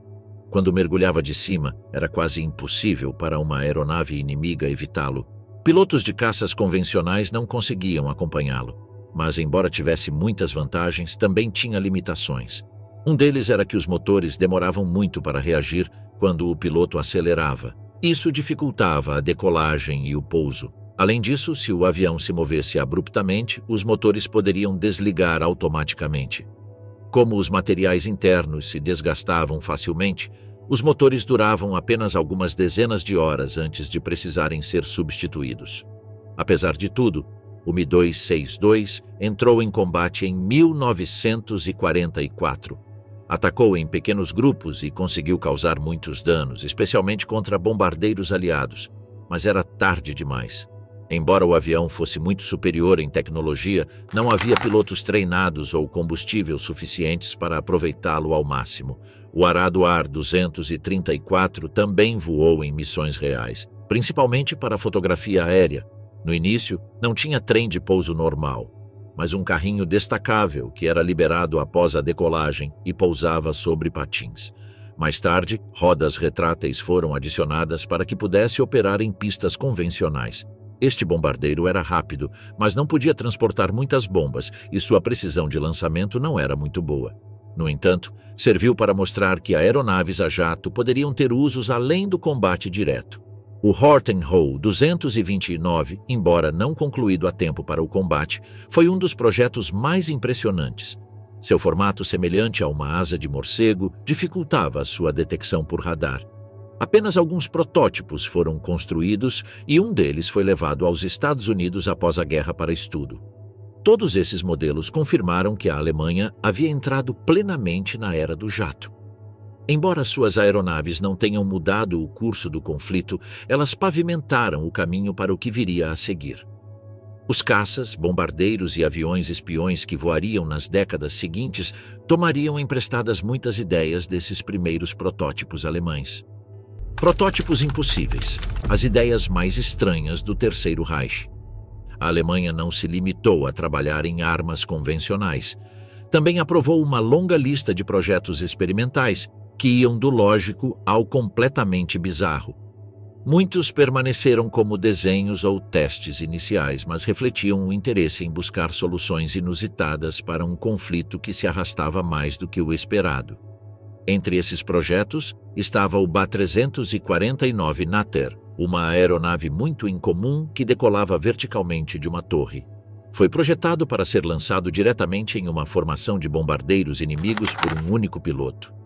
Quando mergulhava de cima, era quase impossível para uma aeronave inimiga evitá-lo. Pilotos de caças convencionais não conseguiam acompanhá-lo, mas embora tivesse muitas vantagens, também tinha limitações. Um deles era que os motores demoravam muito para reagir quando o piloto acelerava. Isso dificultava a decolagem e o pouso. Além disso, se o avião se movesse abruptamente, os motores poderiam desligar automaticamente. Como os materiais internos se desgastavam facilmente, os motores duravam apenas algumas dezenas de horas antes de precisarem ser substituídos. Apesar de tudo, o Mi-262 entrou em combate em 1944. Atacou em pequenos grupos e conseguiu causar muitos danos, especialmente contra bombardeiros aliados, mas era tarde demais. Embora o avião fosse muito superior em tecnologia, não havia pilotos treinados ou combustível suficientes para aproveitá-lo ao máximo. O Arado Ar-234 também voou em missões reais, principalmente para fotografia aérea. No início, não tinha trem de pouso normal, mas um carrinho destacável que era liberado após a decolagem e pousava sobre patins. Mais tarde, rodas retráteis foram adicionadas para que pudesse operar em pistas convencionais. Este bombardeiro era rápido, mas não podia transportar muitas bombas e sua precisão de lançamento não era muito boa. No entanto, serviu para mostrar que aeronaves a jato poderiam ter usos além do combate direto. O Horten Ho 229, embora não concluído a tempo para o combate, foi um dos projetos mais impressionantes. Seu formato semelhante a uma asa de morcego dificultava a sua detecção por radar. Apenas alguns protótipos foram construídos e um deles foi levado aos Estados Unidos após a guerra para estudo. Todos esses modelos confirmaram que a Alemanha havia entrado plenamente na era do jato. Embora suas aeronaves não tenham mudado o curso do conflito, elas pavimentaram o caminho para o que viria a seguir. Os caças, bombardeiros e aviões espiões que voariam nas décadas seguintes tomariam emprestadas muitas ideias desses primeiros protótipos alemães. Protótipos impossíveis, as ideias mais estranhas do Terceiro Reich. A Alemanha não se limitou a trabalhar em armas convencionais. Também aprovou uma longa lista de projetos experimentais que iam do lógico ao completamente bizarro. Muitos permaneceram como desenhos ou testes iniciais, mas refletiam o interesse em buscar soluções inusitadas para um conflito que se arrastava mais do que o esperado. Entre esses projetos estava o BA-349 Natter, uma aeronave muito incomum que decolava verticalmente de uma torre. Foi projetado para ser lançado diretamente em uma formação de bombardeiros inimigos por um único piloto.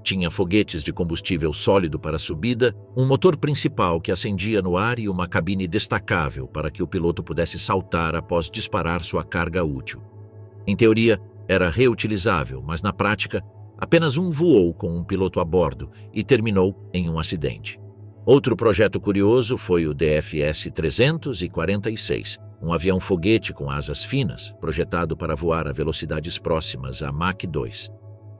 Tinha foguetes de combustível sólido para subida, um motor principal que acendia no ar e uma cabine destacável para que o piloto pudesse saltar após disparar sua carga útil. Em teoria, era reutilizável, mas na prática, apenas um voou com um piloto a bordo e terminou em um acidente. Outro projeto curioso foi o DFS-346, um avião-foguete com asas finas, projetado para voar a velocidades próximas a Mach 2.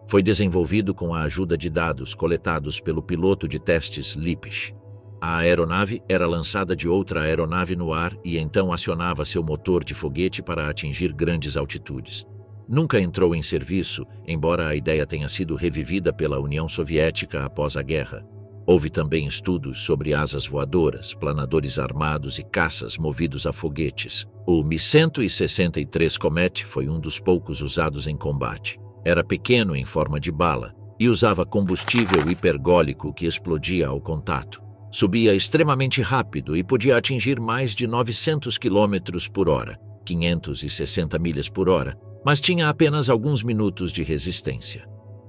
Foi desenvolvido com a ajuda de dados coletados pelo piloto de testes Lippisch. A aeronave era lançada de outra aeronave no ar e então acionava seu motor de foguete para atingir grandes altitudes. Nunca entrou em serviço, embora a ideia tenha sido revivida pela União Soviética após a guerra. Houve também estudos sobre asas voadoras, planadores armados e caças movidos a foguetes. O Mi-163 Comet foi um dos poucos usados em combate. Era pequeno em forma de bala e usava combustível hipergólico que explodia ao contato. Subia extremamente rápido e podia atingir mais de 900 km por hora, 560 milhas por hora, mas tinha apenas alguns minutos de resistência.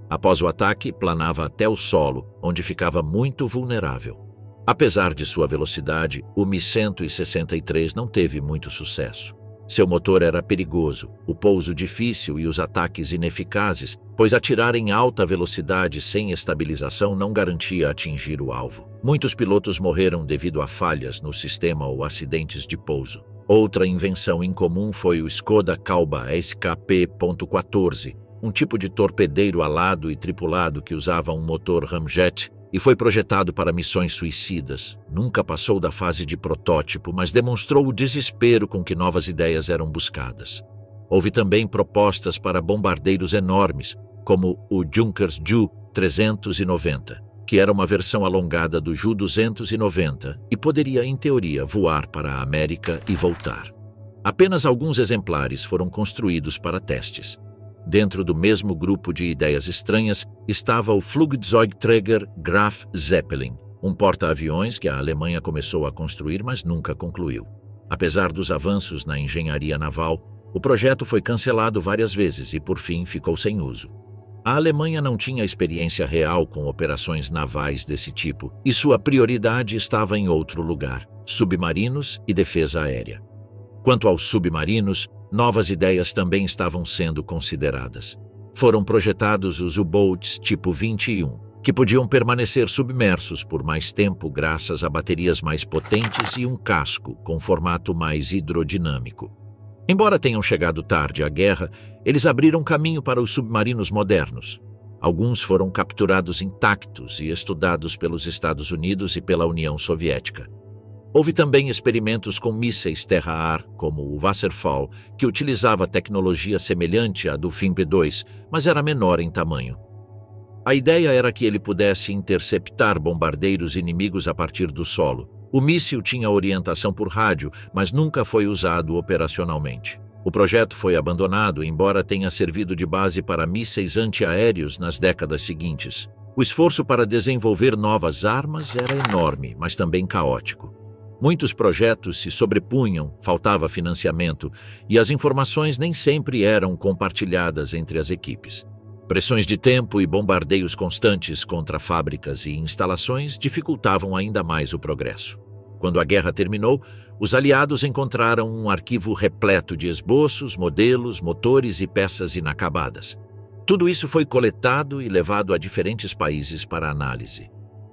Após o ataque, planava até o solo, onde ficava muito vulnerável. Apesar de sua velocidade, o Mi-163 não teve muito sucesso. Seu motor era perigoso, o pouso difícil e os ataques ineficazes, pois atirar em alta velocidade sem estabilização não garantia atingir o alvo. Muitos pilotos morreram devido a falhas no sistema ou acidentes de pouso. Outra invenção incomum foi o Skoda Kauba SKP.14, um tipo de torpedeiro alado e tripulado que usava um motor ramjet e foi projetado para missões suicidas. Nunca passou da fase de protótipo, mas demonstrou o desespero com que novas ideias eram buscadas. Houve também propostas para bombardeiros enormes, como o Junkers Ju-390, que era uma versão alongada do Ju-290 e poderia, em teoria, voar para a América e voltar. Apenas alguns exemplares foram construídos para testes. Dentro do mesmo grupo de ideias estranhas estava o Flugzeugträger Graf Zeppelin, um porta-aviões que a Alemanha começou a construir, mas nunca concluiu. Apesar dos avanços na engenharia naval, o projeto foi cancelado várias vezes e, por fim, ficou sem uso. A Alemanha não tinha experiência real com operações navais desse tipo e sua prioridade estava em outro lugar: submarinos e defesa aérea. Quanto aos submarinos, novas ideias também estavam sendo consideradas. Foram projetados os U-Boats tipo 21, que podiam permanecer submersos por mais tempo graças a baterias mais potentes e um casco com formato mais hidrodinâmico. Embora tenham chegado tarde à guerra, eles abriram caminho para os submarinos modernos. Alguns foram capturados intactos e estudados pelos Estados Unidos e pela União Soviética. Houve também experimentos com mísseis terra-ar, como o Wasserfall, que utilizava tecnologia semelhante à do FIMP-2, mas era menor em tamanho. A ideia era que ele pudesse interceptar bombardeiros inimigos a partir do solo. O míssil tinha orientação por rádio, mas nunca foi usado operacionalmente. O projeto foi abandonado, embora tenha servido de base para mísseis antiaéreos nas décadas seguintes. O esforço para desenvolver novas armas era enorme, mas também caótico. Muitos projetos se sobrepunham, faltava financiamento e as informações nem sempre eram compartilhadas entre as equipes. Pressões de tempo e bombardeios constantes contra fábricas e instalações dificultavam ainda mais o progresso. Quando a guerra terminou, os aliados encontraram um arquivo repleto de esboços, modelos, motores e peças inacabadas. Tudo isso foi coletado e levado a diferentes países para análise.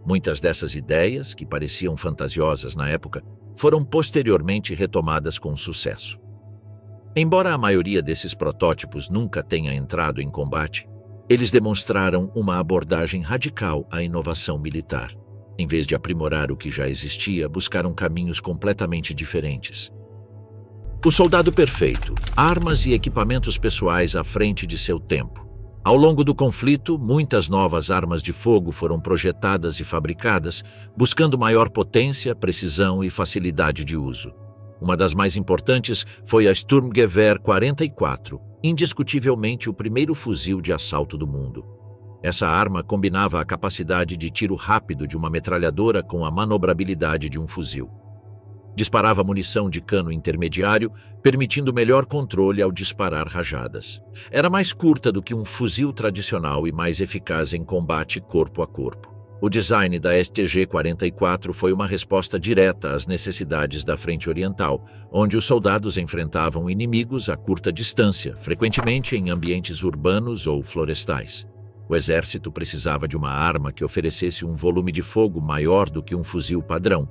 Muitas dessas ideias, que pareciam fantasiosas na época, foram posteriormente retomadas com sucesso. Embora a maioria desses protótipos nunca tenha entrado em combate, eles demonstraram uma abordagem radical à inovação militar. Em vez de aprimorar o que já existia, buscaram caminhos completamente diferentes. O soldado perfeito, armas e equipamentos pessoais à frente de seu tempo. Ao longo do conflito, muitas novas armas de fogo foram projetadas e fabricadas, buscando maior potência, precisão e facilidade de uso. Uma das mais importantes foi a Sturmgewehr 44, indiscutivelmente o primeiro fuzil de assalto do mundo. Essa arma combinava a capacidade de tiro rápido de uma metralhadora com a manobrabilidade de um fuzil. Disparava munição de cano intermediário, permitindo melhor controle ao disparar rajadas. Era mais curta do que um fuzil tradicional e mais eficaz em combate corpo a corpo. O design da STG-44 foi uma resposta direta às necessidades da Frente Oriental, onde os soldados enfrentavam inimigos a curta distância, frequentemente em ambientes urbanos ou florestais. O exército precisava de uma arma que oferecesse um volume de fogo maior do que um fuzil padrão,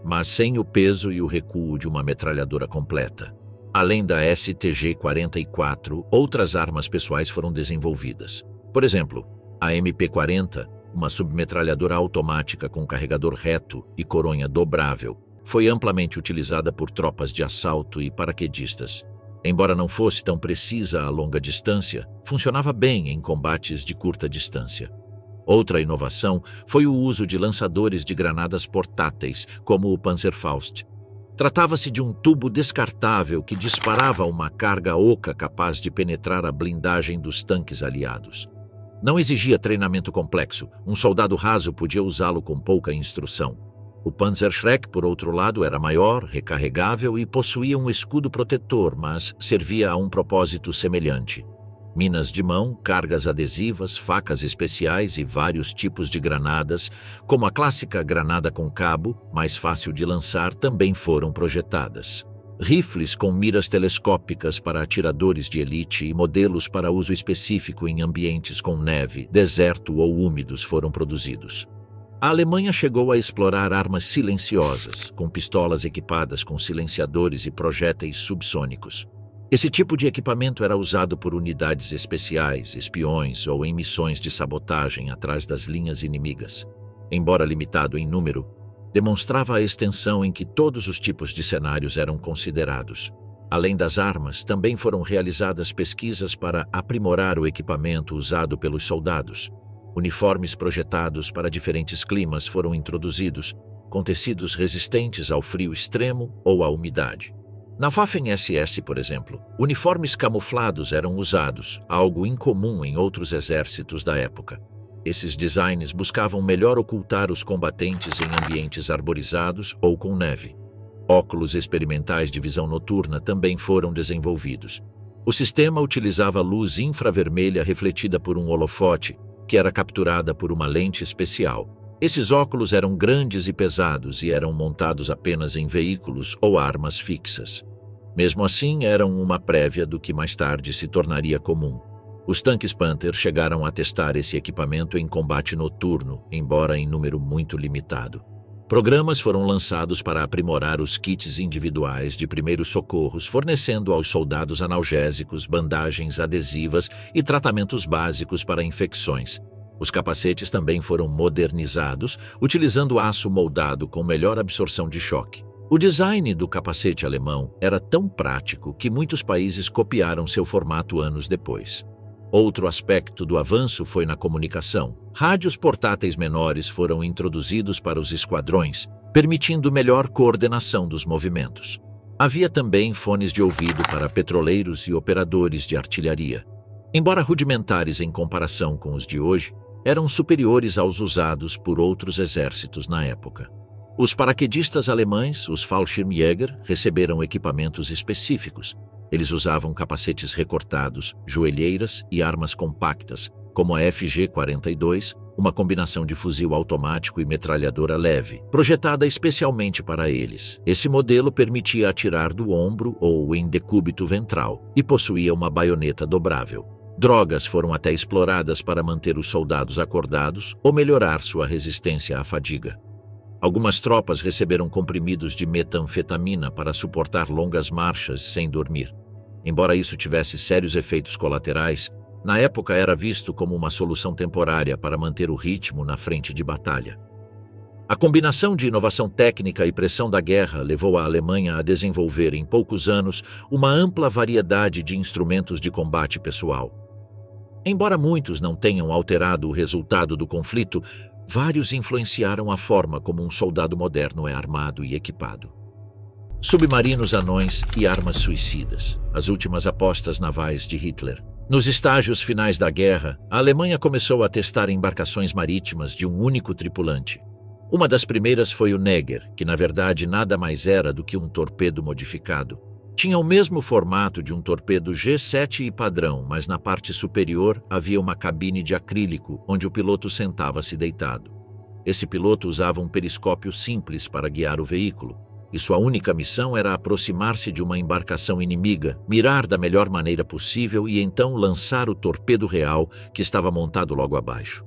mas sem o peso e o recuo de uma metralhadora completa. Além da STG-44, outras armas pessoais foram desenvolvidas. Por exemplo, a MP-40, uma submetralhadora automática com carregador reto e coronha dobrável, foi amplamente utilizada por tropas de assalto e paraquedistas. Embora não fosse tão precisa a longa distância, funcionava bem em combates de curta distância. Outra inovação foi o uso de lançadores de granadas portáteis, como o Panzerfaust. Tratava-se de um tubo descartável que disparava uma carga oca capaz de penetrar a blindagem dos tanques aliados. Não exigia treinamento complexo, um soldado raso podia usá-lo com pouca instrução. O Panzerschreck, por outro lado, era maior, recarregável e possuía um escudo protetor, mas servia a um propósito semelhante. Minas de mão, cargas adesivas, facas especiais e vários tipos de granadas, como a clássica granada com cabo, mais fácil de lançar, também foram projetadas. Rifles com miras telescópicas para atiradores de elite e modelos para uso específico em ambientes com neve, deserto ou úmidos foram produzidos. A Alemanha chegou a explorar armas silenciosas, com pistolas equipadas com silenciadores e projéteis subsônicos. Esse tipo de equipamento era usado por unidades especiais, espiões ou em missões de sabotagem atrás das linhas inimigas. Embora limitado em número, demonstrava a extensão em que todos os tipos de cenários eram considerados. Além das armas, também foram realizadas pesquisas para aprimorar o equipamento usado pelos soldados. Uniformes projetados para diferentes climas foram introduzidos, com tecidos resistentes ao frio extremo ou à umidade. Na Waffen-SS, por exemplo, uniformes camuflados eram usados, algo incomum em outros exércitos da época. Esses designs buscavam melhor ocultar os combatentes em ambientes arborizados ou com neve. Óculos experimentais de visão noturna também foram desenvolvidos. O sistema utilizava luz infravermelha refletida por um holofote, que era capturada por uma lente especial. Esses óculos eram grandes e pesados e eram montados apenas em veículos ou armas fixas. Mesmo assim, eram uma prévia do que mais tarde se tornaria comum. Os tanques Panther chegaram a testar esse equipamento em combate noturno, embora em número muito limitado. Programas foram lançados para aprimorar os kits individuais de primeiros socorros, fornecendo aos soldados analgésicos, bandagens adesivas e tratamentos básicos para infecções. Os capacetes também foram modernizados, utilizando aço moldado com melhor absorção de choque. O design do capacete alemão era tão prático que muitos países copiaram seu formato anos depois. Outro aspecto do avanço foi na comunicação. Rádios portáteis menores foram introduzidos para os esquadrões, permitindo melhor coordenação dos movimentos. Havia também fones de ouvido para petroleiros e operadores de artilharia. Embora rudimentares em comparação com os de hoje, eram superiores aos usados por outros exércitos na época. Os paraquedistas alemães, os Fallschirmjäger, receberam equipamentos específicos. Eles usavam capacetes recortados, joelheiras e armas compactas, como a FG-42, uma combinação de fuzil automático e metralhadora leve, projetada especialmente para eles. Esse modelo permitia atirar do ombro ou em decúbito ventral e possuía uma baioneta dobrável. Drogas foram até exploradas para manter os soldados acordados ou melhorar sua resistência à fadiga. Algumas tropas receberam comprimidos de metanfetamina para suportar longas marchas sem dormir. Embora isso tivesse sérios efeitos colaterais, na época era visto como uma solução temporária para manter o ritmo na frente de batalha. A combinação de inovação técnica e pressão da guerra levou a Alemanha a desenvolver em poucos anos uma ampla variedade de instrumentos de combate pessoal. Embora muitos não tenham alterado o resultado do conflito, vários influenciaram a forma como um soldado moderno é armado e equipado. Submarinos anões e armas suicidas, as últimas apostas navais de Hitler. Nos estágios finais da guerra, a Alemanha começou a testar embarcações marítimas de um único tripulante. Uma das primeiras foi o Neger, que na verdade nada mais era do que um torpedo modificado. Tinha o mesmo formato de um torpedo G7 e padrão, mas na parte superior havia uma cabine de acrílico, onde o piloto sentava-se deitado. Esse piloto usava um periscópio simples para guiar o veículo, e sua única missão era aproximar-se de uma embarcação inimiga, mirar da melhor maneira possível e então lançar o torpedo real que estava montado logo abaixo.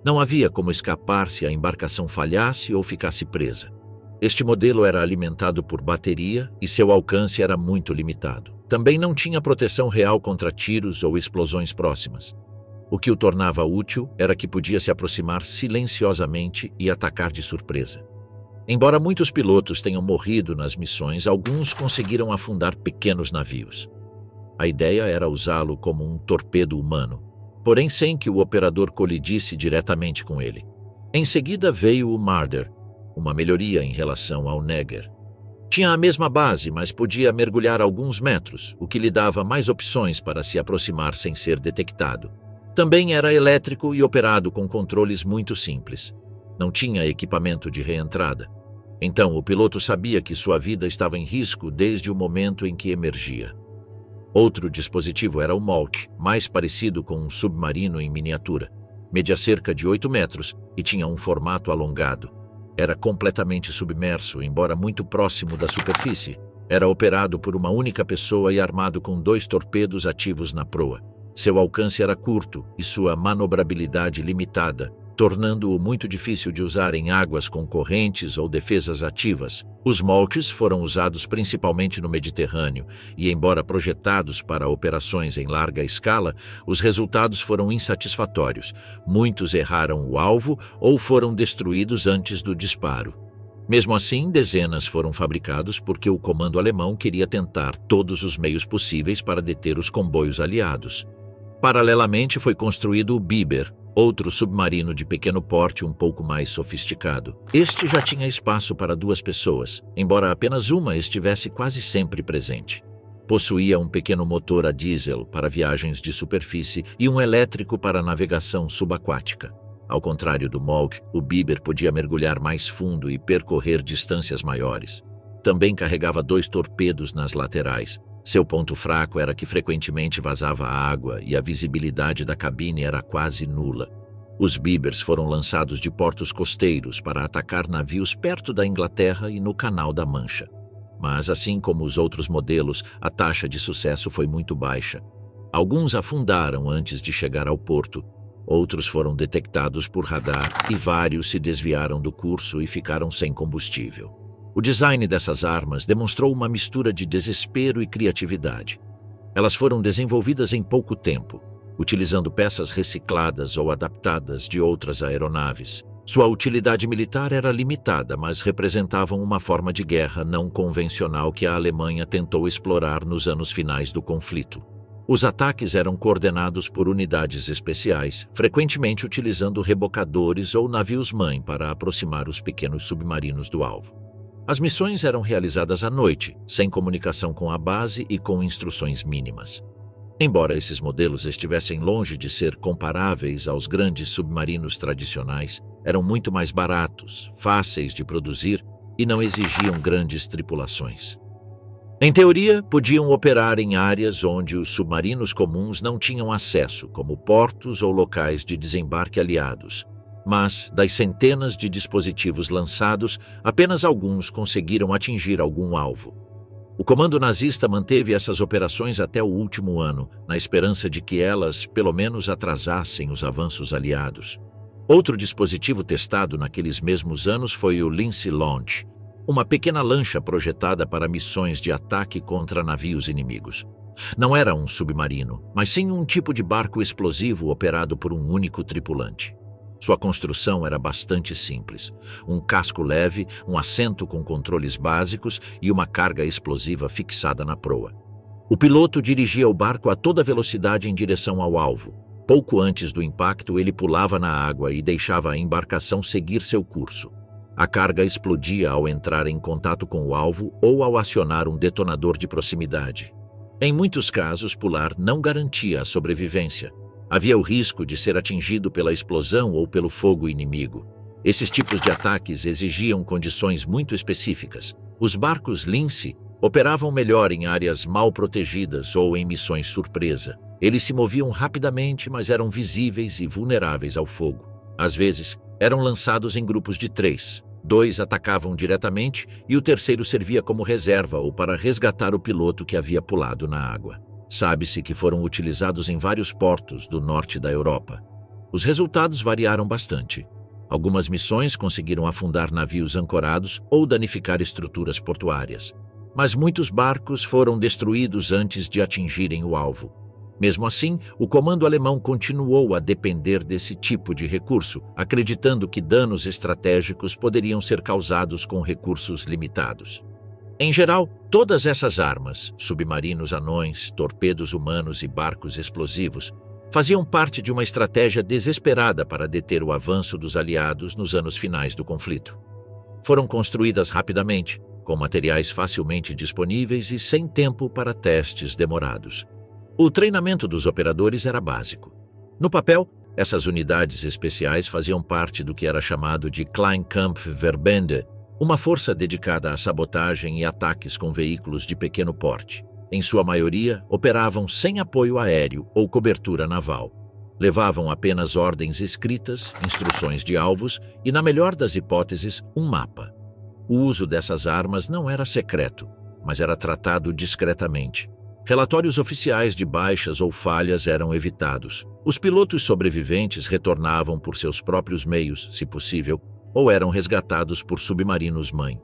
Não havia como escapar se a embarcação falhasse ou ficasse presa. Este modelo era alimentado por bateria e seu alcance era muito limitado. Também não tinha proteção real contra tiros ou explosões próximas. O que o tornava útil era que podia se aproximar silenciosamente e atacar de surpresa. Embora muitos pilotos tenham morrido nas missões, alguns conseguiram afundar pequenos navios. A ideia era usá-lo como um torpedo humano, porém sem que o operador colidisse diretamente com ele. Em seguida veio o Marder, uma melhoria em relação ao Neger. Tinha a mesma base, mas podia mergulhar alguns metros, o que lhe dava mais opções para se aproximar sem ser detectado. Também era elétrico e operado com controles muito simples. Não tinha equipamento de reentrada. Então o piloto sabia que sua vida estava em risco desde o momento em que emergia. Outro dispositivo era o Molk, mais parecido com um submarino em miniatura. Media cerca de 8 metros e tinha um formato alongado. Era completamente submerso, embora muito próximo da superfície. Era operado por uma única pessoa e armado com 2 torpedos ativos na proa. Seu alcance era curto e sua manobrabilidade limitada, tornando-o muito difícil de usar em águas com correntes ou defesas ativas. Os Molks foram usados principalmente no Mediterrâneo e, embora projetados para operações em larga escala, os resultados foram insatisfatórios. Muitos erraram o alvo ou foram destruídos antes do disparo. Mesmo assim, dezenas foram fabricados porque o comando alemão queria tentar todos os meios possíveis para deter os comboios aliados. Paralelamente, foi construído o Biber, outro submarino de pequeno porte um pouco mais sofisticado. Este já tinha espaço para 2 pessoas, embora apenas uma estivesse quase sempre presente. Possuía um pequeno motor a diesel para viagens de superfície e um elétrico para navegação subaquática. Ao contrário do Molk, o Biber podia mergulhar mais fundo e percorrer distâncias maiores. Também carregava 2 torpedos nas laterais. Seu ponto fraco era que frequentemente vazava água e a visibilidade da cabine era quase nula. Os Bibers foram lançados de portos costeiros para atacar navios perto da Inglaterra e no Canal da Mancha. Mas, assim como os outros modelos, a taxa de sucesso foi muito baixa. Alguns afundaram antes de chegar ao porto, outros foram detectados por radar e vários se desviaram do curso e ficaram sem combustível. O design dessas armas demonstrou uma mistura de desespero e criatividade. Elas foram desenvolvidas em pouco tempo, utilizando peças recicladas ou adaptadas de outras aeronaves. Sua utilidade militar era limitada, mas representavam uma forma de guerra não convencional que a Alemanha tentou explorar nos anos finais do conflito. Os ataques eram coordenados por unidades especiais, frequentemente utilizando rebocadores ou navios-mãe para aproximar os pequenos submarinos do alvo. As missões eram realizadas à noite, sem comunicação com a base e com instruções mínimas. Embora esses modelos estivessem longe de ser comparáveis aos grandes submarinos tradicionais, eram muito mais baratos, fáceis de produzir e não exigiam grandes tripulações. Em teoria, podiam operar em áreas onde os submarinos comuns não tinham acesso, como portos ou locais de desembarque aliados. Mas, das centenas de dispositivos lançados, apenas alguns conseguiram atingir algum alvo. O comando nazista manteve essas operações até o último ano, na esperança de que elas, pelo menos, atrasassem os avanços aliados. Outro dispositivo testado naqueles mesmos anos foi o Lindsay Launch, uma pequena lancha projetada para missões de ataque contra navios inimigos. Não era um submarino, mas sim um tipo de barco explosivo operado por um único tripulante. Sua construção era bastante simples. Um casco leve, um assento com controles básicos e uma carga explosiva fixada na proa. O piloto dirigia o barco a toda velocidade em direção ao alvo. Pouco antes do impacto, ele pulava na água e deixava a embarcação seguir seu curso. A carga explodia ao entrar em contato com o alvo ou ao acionar um detonador de proximidade. Em muitos casos, pular não garantia a sobrevivência. Havia o risco de ser atingido pela explosão ou pelo fogo inimigo. Esses tipos de ataques exigiam condições muito específicas. Os barcos Lince operavam melhor em áreas mal protegidas ou em missões surpresa. Eles se moviam rapidamente, mas eram visíveis e vulneráveis ao fogo. Às vezes, eram lançados em grupos de 3. 2 atacavam diretamente e o terceiro servia como reserva ou para resgatar o piloto que havia pulado na água. Sabe-se que foram utilizados em vários portos do norte da Europa. Os resultados variaram bastante. Algumas missões conseguiram afundar navios ancorados ou danificar estruturas portuárias. Mas muitos barcos foram destruídos antes de atingirem o alvo. Mesmo assim, o comando alemão continuou a depender desse tipo de recurso, acreditando que danos estratégicos poderiam ser causados com recursos limitados. Em geral, todas essas armas, submarinos anões, torpedos humanos e barcos explosivos, faziam parte de uma estratégia desesperada para deter o avanço dos aliados nos anos finais do conflito. Foram construídas rapidamente, com materiais facilmente disponíveis e sem tempo para testes demorados. O treinamento dos operadores era básico. No papel, essas unidades especiais faziam parte do que era chamado de Kleinkampfverbände, uma força dedicada à sabotagem e ataques com veículos de pequeno porte. Em sua maioria, operavam sem apoio aéreo ou cobertura naval. Levavam apenas ordens escritas, instruções de alvos e, na melhor das hipóteses, um mapa. O uso dessas armas não era secreto, mas era tratado discretamente. Relatórios oficiais de baixas ou falhas eram evitados. Os pilotos sobreviventes retornavam por seus próprios meios, se possível, ou eram resgatados por submarinos-mãe.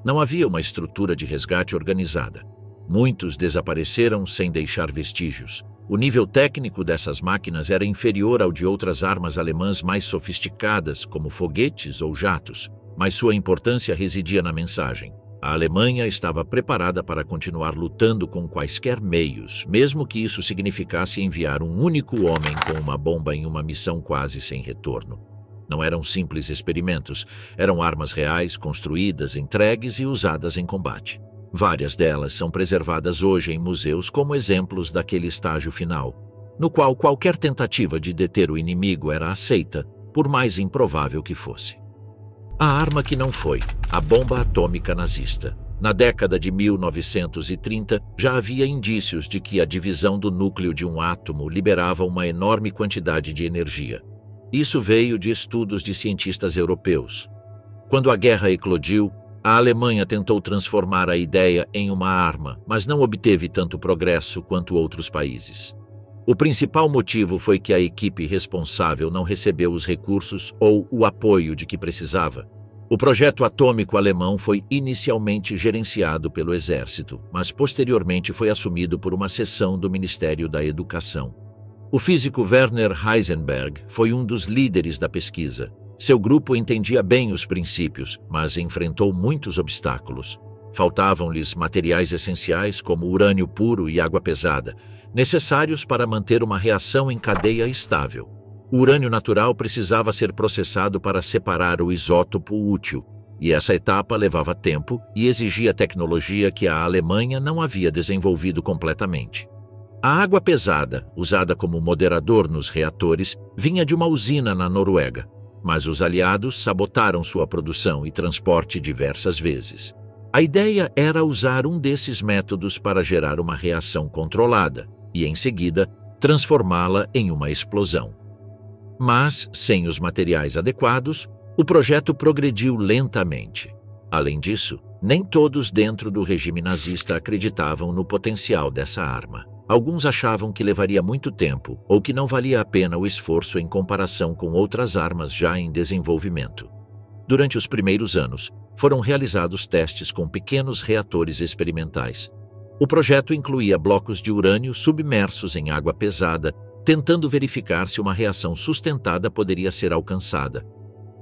Não havia uma estrutura de resgate organizada. Muitos desapareceram sem deixar vestígios. O nível técnico dessas máquinas era inferior ao de outras armas alemãs mais sofisticadas, como foguetes ou jatos, mas sua importância residia na mensagem. A Alemanha estava preparada para continuar lutando com quaisquer meios, mesmo que isso significasse enviar um único homem com uma bomba em uma missão quase sem retorno. Não eram simples experimentos, eram armas reais, construídas, entregues e usadas em combate. Várias delas são preservadas hoje em museus como exemplos daquele estágio final, no qual qualquer tentativa de deter o inimigo era aceita, por mais improvável que fosse. A arma que não foi, a bomba atômica nazista. Na década de 1930, já havia indícios de que a divisão do núcleo de um átomo liberava uma enorme quantidade de energia. Isso veio de estudos de cientistas europeus. Quando a guerra eclodiu, a Alemanha tentou transformar a ideia em uma arma, mas não obteve tanto progresso quanto outros países. O principal motivo foi que a equipe responsável não recebeu os recursos ou o apoio de que precisava. O projeto atômico alemão foi inicialmente gerenciado pelo exército, mas posteriormente foi assumido por uma seção do Ministério da Educação. O físico Werner Heisenberg foi um dos líderes da pesquisa. Seu grupo entendia bem os princípios, mas enfrentou muitos obstáculos. Faltavam-lhes materiais essenciais como urânio puro e água pesada, necessários para manter uma reação em cadeia estável. O urânio natural precisava ser processado para separar o isótopo útil, e essa etapa levava tempo e exigia tecnologia que a Alemanha não havia desenvolvido completamente. A água pesada, usada como moderador nos reatores, vinha de uma usina na Noruega, mas os aliados sabotaram sua produção e transporte diversas vezes. A ideia era usar um desses métodos para gerar uma reação controlada e, em seguida, transformá-la em uma explosão. Mas, sem os materiais adequados, o projeto progrediu lentamente. Além disso, nem todos dentro do regime nazista acreditavam no potencial dessa arma. Alguns achavam que levaria muito tempo ou que não valia a pena o esforço em comparação com outras armas já em desenvolvimento. Durante os primeiros anos, foram realizados testes com pequenos reatores experimentais. O projeto incluía blocos de urânio submersos em água pesada, tentando verificar se uma reação sustentada poderia ser alcançada.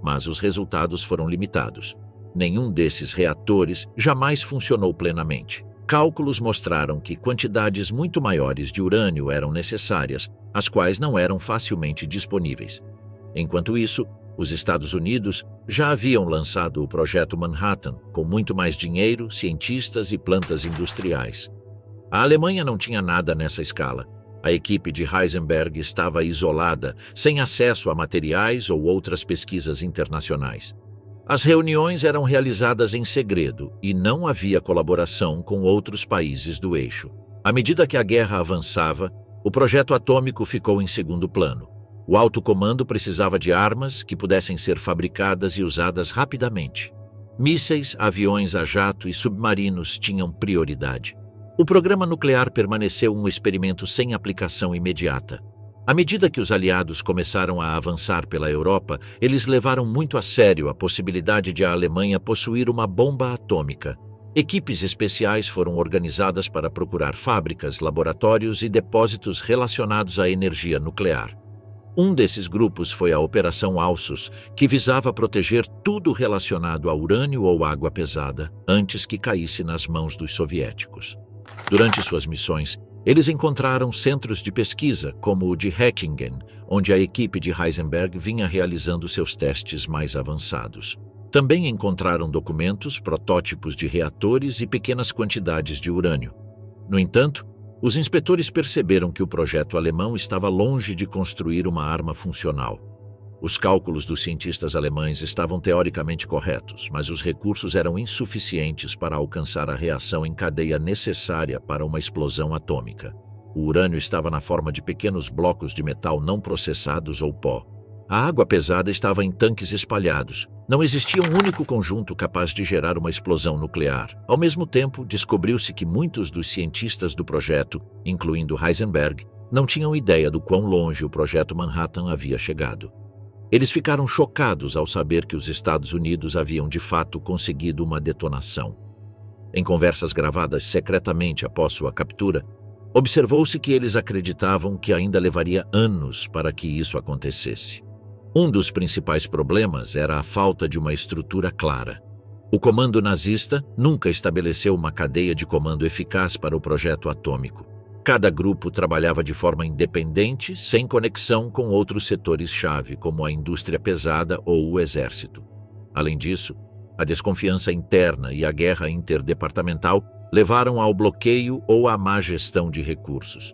Mas os resultados foram limitados. Nenhum desses reatores jamais funcionou plenamente. Cálculos mostraram que quantidades muito maiores de urânio eram necessárias, as quais não eram facilmente disponíveis. Enquanto isso, os Estados Unidos já haviam lançado o Projeto Manhattan, com muito mais dinheiro, cientistas e plantas industriais. A Alemanha não tinha nada nessa escala. A equipe de Heisenberg estava isolada, sem acesso a materiais ou outras pesquisas internacionais. As reuniões eram realizadas em segredo e não havia colaboração com outros países do eixo. À medida que a guerra avançava, o projeto atômico ficou em segundo plano. O alto comando precisava de armas que pudessem ser fabricadas e usadas rapidamente. Mísseis, aviões a jato e submarinos tinham prioridade. O programa nuclear permaneceu um experimento sem aplicação imediata. À medida que os aliados começaram a avançar pela Europa, eles levaram muito a sério a possibilidade de a Alemanha possuir uma bomba atômica. Equipes especiais foram organizadas para procurar fábricas, laboratórios e depósitos relacionados à energia nuclear. Um desses grupos foi a Operação Alsos, que visava proteger tudo relacionado a urânio ou água pesada antes que caísse nas mãos dos soviéticos. Durante suas missões, eles encontraram centros de pesquisa, como o de Häkkingen, onde a equipe de Heisenberg vinha realizando seus testes mais avançados. Também encontraram documentos, protótipos de reatores e pequenas quantidades de urânio. No entanto, os inspetores perceberam que o projeto alemão estava longe de construir uma arma funcional. Os cálculos dos cientistas alemães estavam teoricamente corretos, mas os recursos eram insuficientes para alcançar a reação em cadeia necessária para uma explosão atômica. O urânio estava na forma de pequenos blocos de metal não processados ou pó. A água pesada estava em tanques espalhados. Não existia um único conjunto capaz de gerar uma explosão nuclear. Ao mesmo tempo, descobriu-se que muitos dos cientistas do projeto, incluindo Heisenberg, não tinham ideia do quão longe o Projeto Manhattan havia chegado. Eles ficaram chocados ao saber que os Estados Unidos haviam de fato conseguido uma detonação. Em conversas gravadas secretamente após sua captura, observou-se que eles acreditavam que ainda levaria anos para que isso acontecesse. Um dos principais problemas era a falta de uma estrutura clara. O comando nazista nunca estabeleceu uma cadeia de comando eficaz para o projeto atômico. Cada grupo trabalhava de forma independente, sem conexão com outros setores-chave, como a indústria pesada ou o exército. Além disso, a desconfiança interna e a guerra interdepartamental levaram ao bloqueio ou à má gestão de recursos.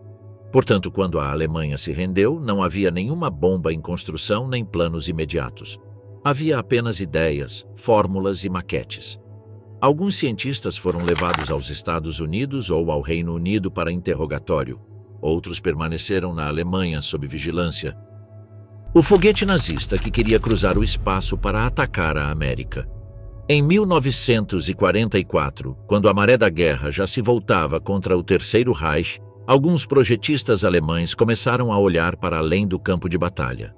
Portanto, quando a Alemanha se rendeu, não havia nenhuma bomba em construção nem planos imediatos. Havia apenas ideias, fórmulas e maquetes. Alguns cientistas foram levados aos Estados Unidos ou ao Reino Unido para interrogatório. Outros permaneceram na Alemanha sob vigilância. O foguete nazista que queria cruzar o espaço para atacar a América. Em 1944, quando a maré da guerra já se voltava contra o Terceiro Reich, alguns projetistas alemães começaram a olhar para além do campo de batalha.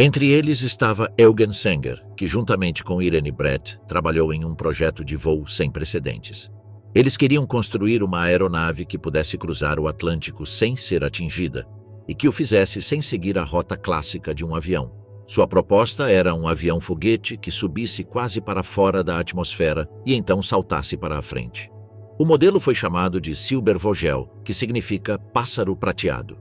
Entre eles estava Eugen Sänger, que juntamente com Irene Brett trabalhou em um projeto de voo sem precedentes. Eles queriam construir uma aeronave que pudesse cruzar o Atlântico sem ser atingida e que o fizesse sem seguir a rota clássica de um avião. Sua proposta era um avião-foguete que subisse quase para fora da atmosfera e então saltasse para a frente. O modelo foi chamado de Silbervogel, que significa pássaro prateado.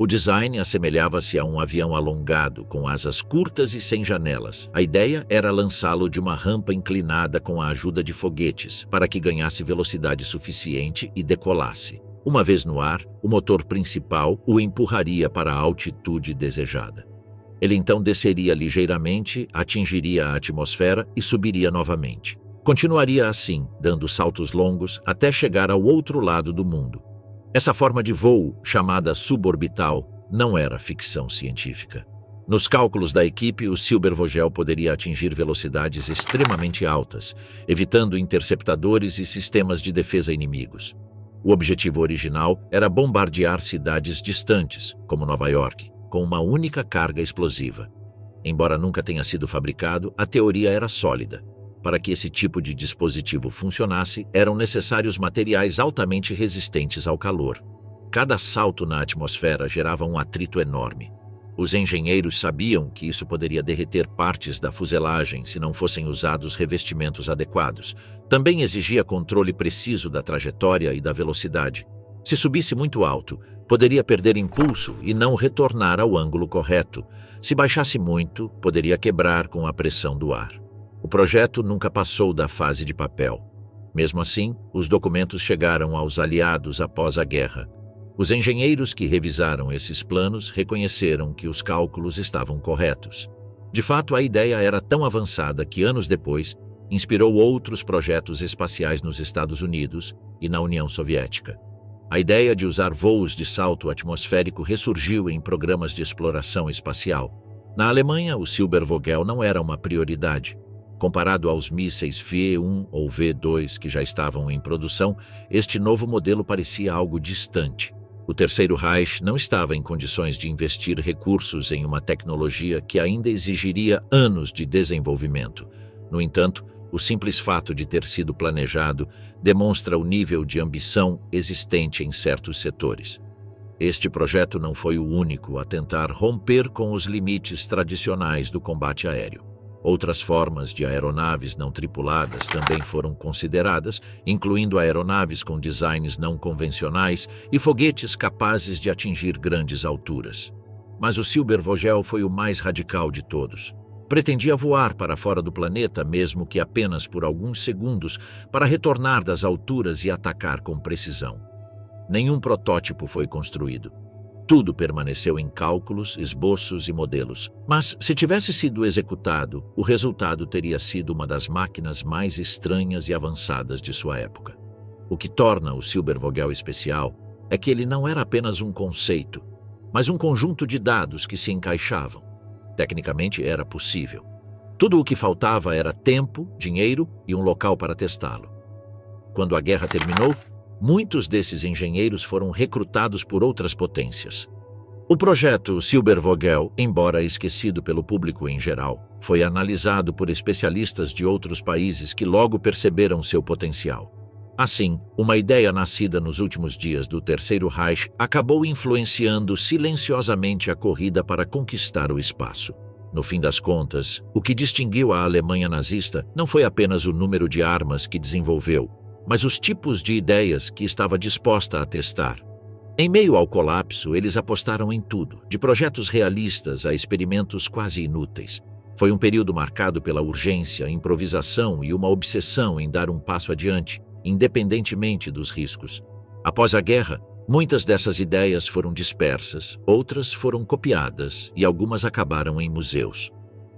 O design assemelhava-se a um avião alongado, com asas curtas e sem janelas. A ideia era lançá-lo de uma rampa inclinada com a ajuda de foguetes, para que ganhasse velocidade suficiente e decolasse. Uma vez no ar, o motor principal o empurraria para a altitude desejada. Ele então desceria ligeiramente, atingiria a atmosfera e subiria novamente. Continuaria assim, dando saltos longos até chegar ao outro lado do mundo. Essa forma de voo, chamada suborbital, não era ficção científica. Nos cálculos da equipe, o Silbervogel poderia atingir velocidades extremamente altas, evitando interceptadores e sistemas de defesa inimigos. O objetivo original era bombardear cidades distantes, como Nova York, com uma única carga explosiva. Embora nunca tenha sido fabricado, a teoria era sólida. Para que esse tipo de dispositivo funcionasse, eram necessários materiais altamente resistentes ao calor. Cada salto na atmosfera gerava um atrito enorme. Os engenheiros sabiam que isso poderia derreter partes da fuselagem se não fossem usados revestimentos adequados. Também exigia controle preciso da trajetória e da velocidade. Se subisse muito alto, poderia perder impulso e não retornar ao ângulo correto. Se baixasse muito, poderia quebrar com a pressão do ar. O projeto nunca passou da fase de papel. Mesmo assim, os documentos chegaram aos aliados após a guerra. Os engenheiros que revisaram esses planos reconheceram que os cálculos estavam corretos. De fato, a ideia era tão avançada que, anos depois, inspirou outros projetos espaciais nos Estados Unidos e na União Soviética. A ideia de usar voos de salto atmosférico ressurgiu em programas de exploração espacial. Na Alemanha, o Silbervogel não era uma prioridade. Comparado aos mísseis V-1 ou V-2 que já estavam em produção, este novo modelo parecia algo distante. O Terceiro Reich não estava em condições de investir recursos em uma tecnologia que ainda exigiria anos de desenvolvimento. No entanto, o simples fato de ter sido planejado demonstra o nível de ambição existente em certos setores. Este projeto não foi o único a tentar romper com os limites tradicionais do combate aéreo. Outras formas de aeronaves não tripuladas também foram consideradas, incluindo aeronaves com designs não convencionais e foguetes capazes de atingir grandes alturas. Mas o Silbervogel foi o mais radical de todos. Pretendia voar para fora do planeta, mesmo que apenas por alguns segundos, para retornar das alturas e atacar com precisão. Nenhum protótipo foi construído. Tudo permaneceu em cálculos, esboços e modelos. Mas, se tivesse sido executado, o resultado teria sido uma das máquinas mais estranhas e avançadas de sua época. O que torna o Silbervogel especial é que ele não era apenas um conceito, mas um conjunto de dados que se encaixavam. Tecnicamente era possível. Tudo o que faltava era tempo, dinheiro e um local para testá-lo. Quando a guerra terminou, muitos desses engenheiros foram recrutados por outras potências. O projeto Silbervogel, embora esquecido pelo público em geral, foi analisado por especialistas de outros países que logo perceberam seu potencial. Assim, uma ideia nascida nos últimos dias do Terceiro Reich acabou influenciando silenciosamente a corrida para conquistar o espaço. No fim das contas, o que distinguiu a Alemanha nazista não foi apenas o número de armas que desenvolveu, mas os tipos de ideias que estava disposta a testar. Em meio ao colapso, eles apostaram em tudo, de projetos realistas a experimentos quase inúteis. Foi um período marcado pela urgência, improvisação e uma obsessão em dar um passo adiante, independentemente dos riscos. Após a guerra, muitas dessas ideias foram dispersas, outras foram copiadas e algumas acabaram em museus.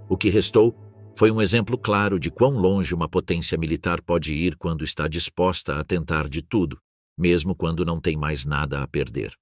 O que restou foi um exemplo claro de quão longe uma potência militar pode ir quando está disposta a tentar de tudo, mesmo quando não tem mais nada a perder.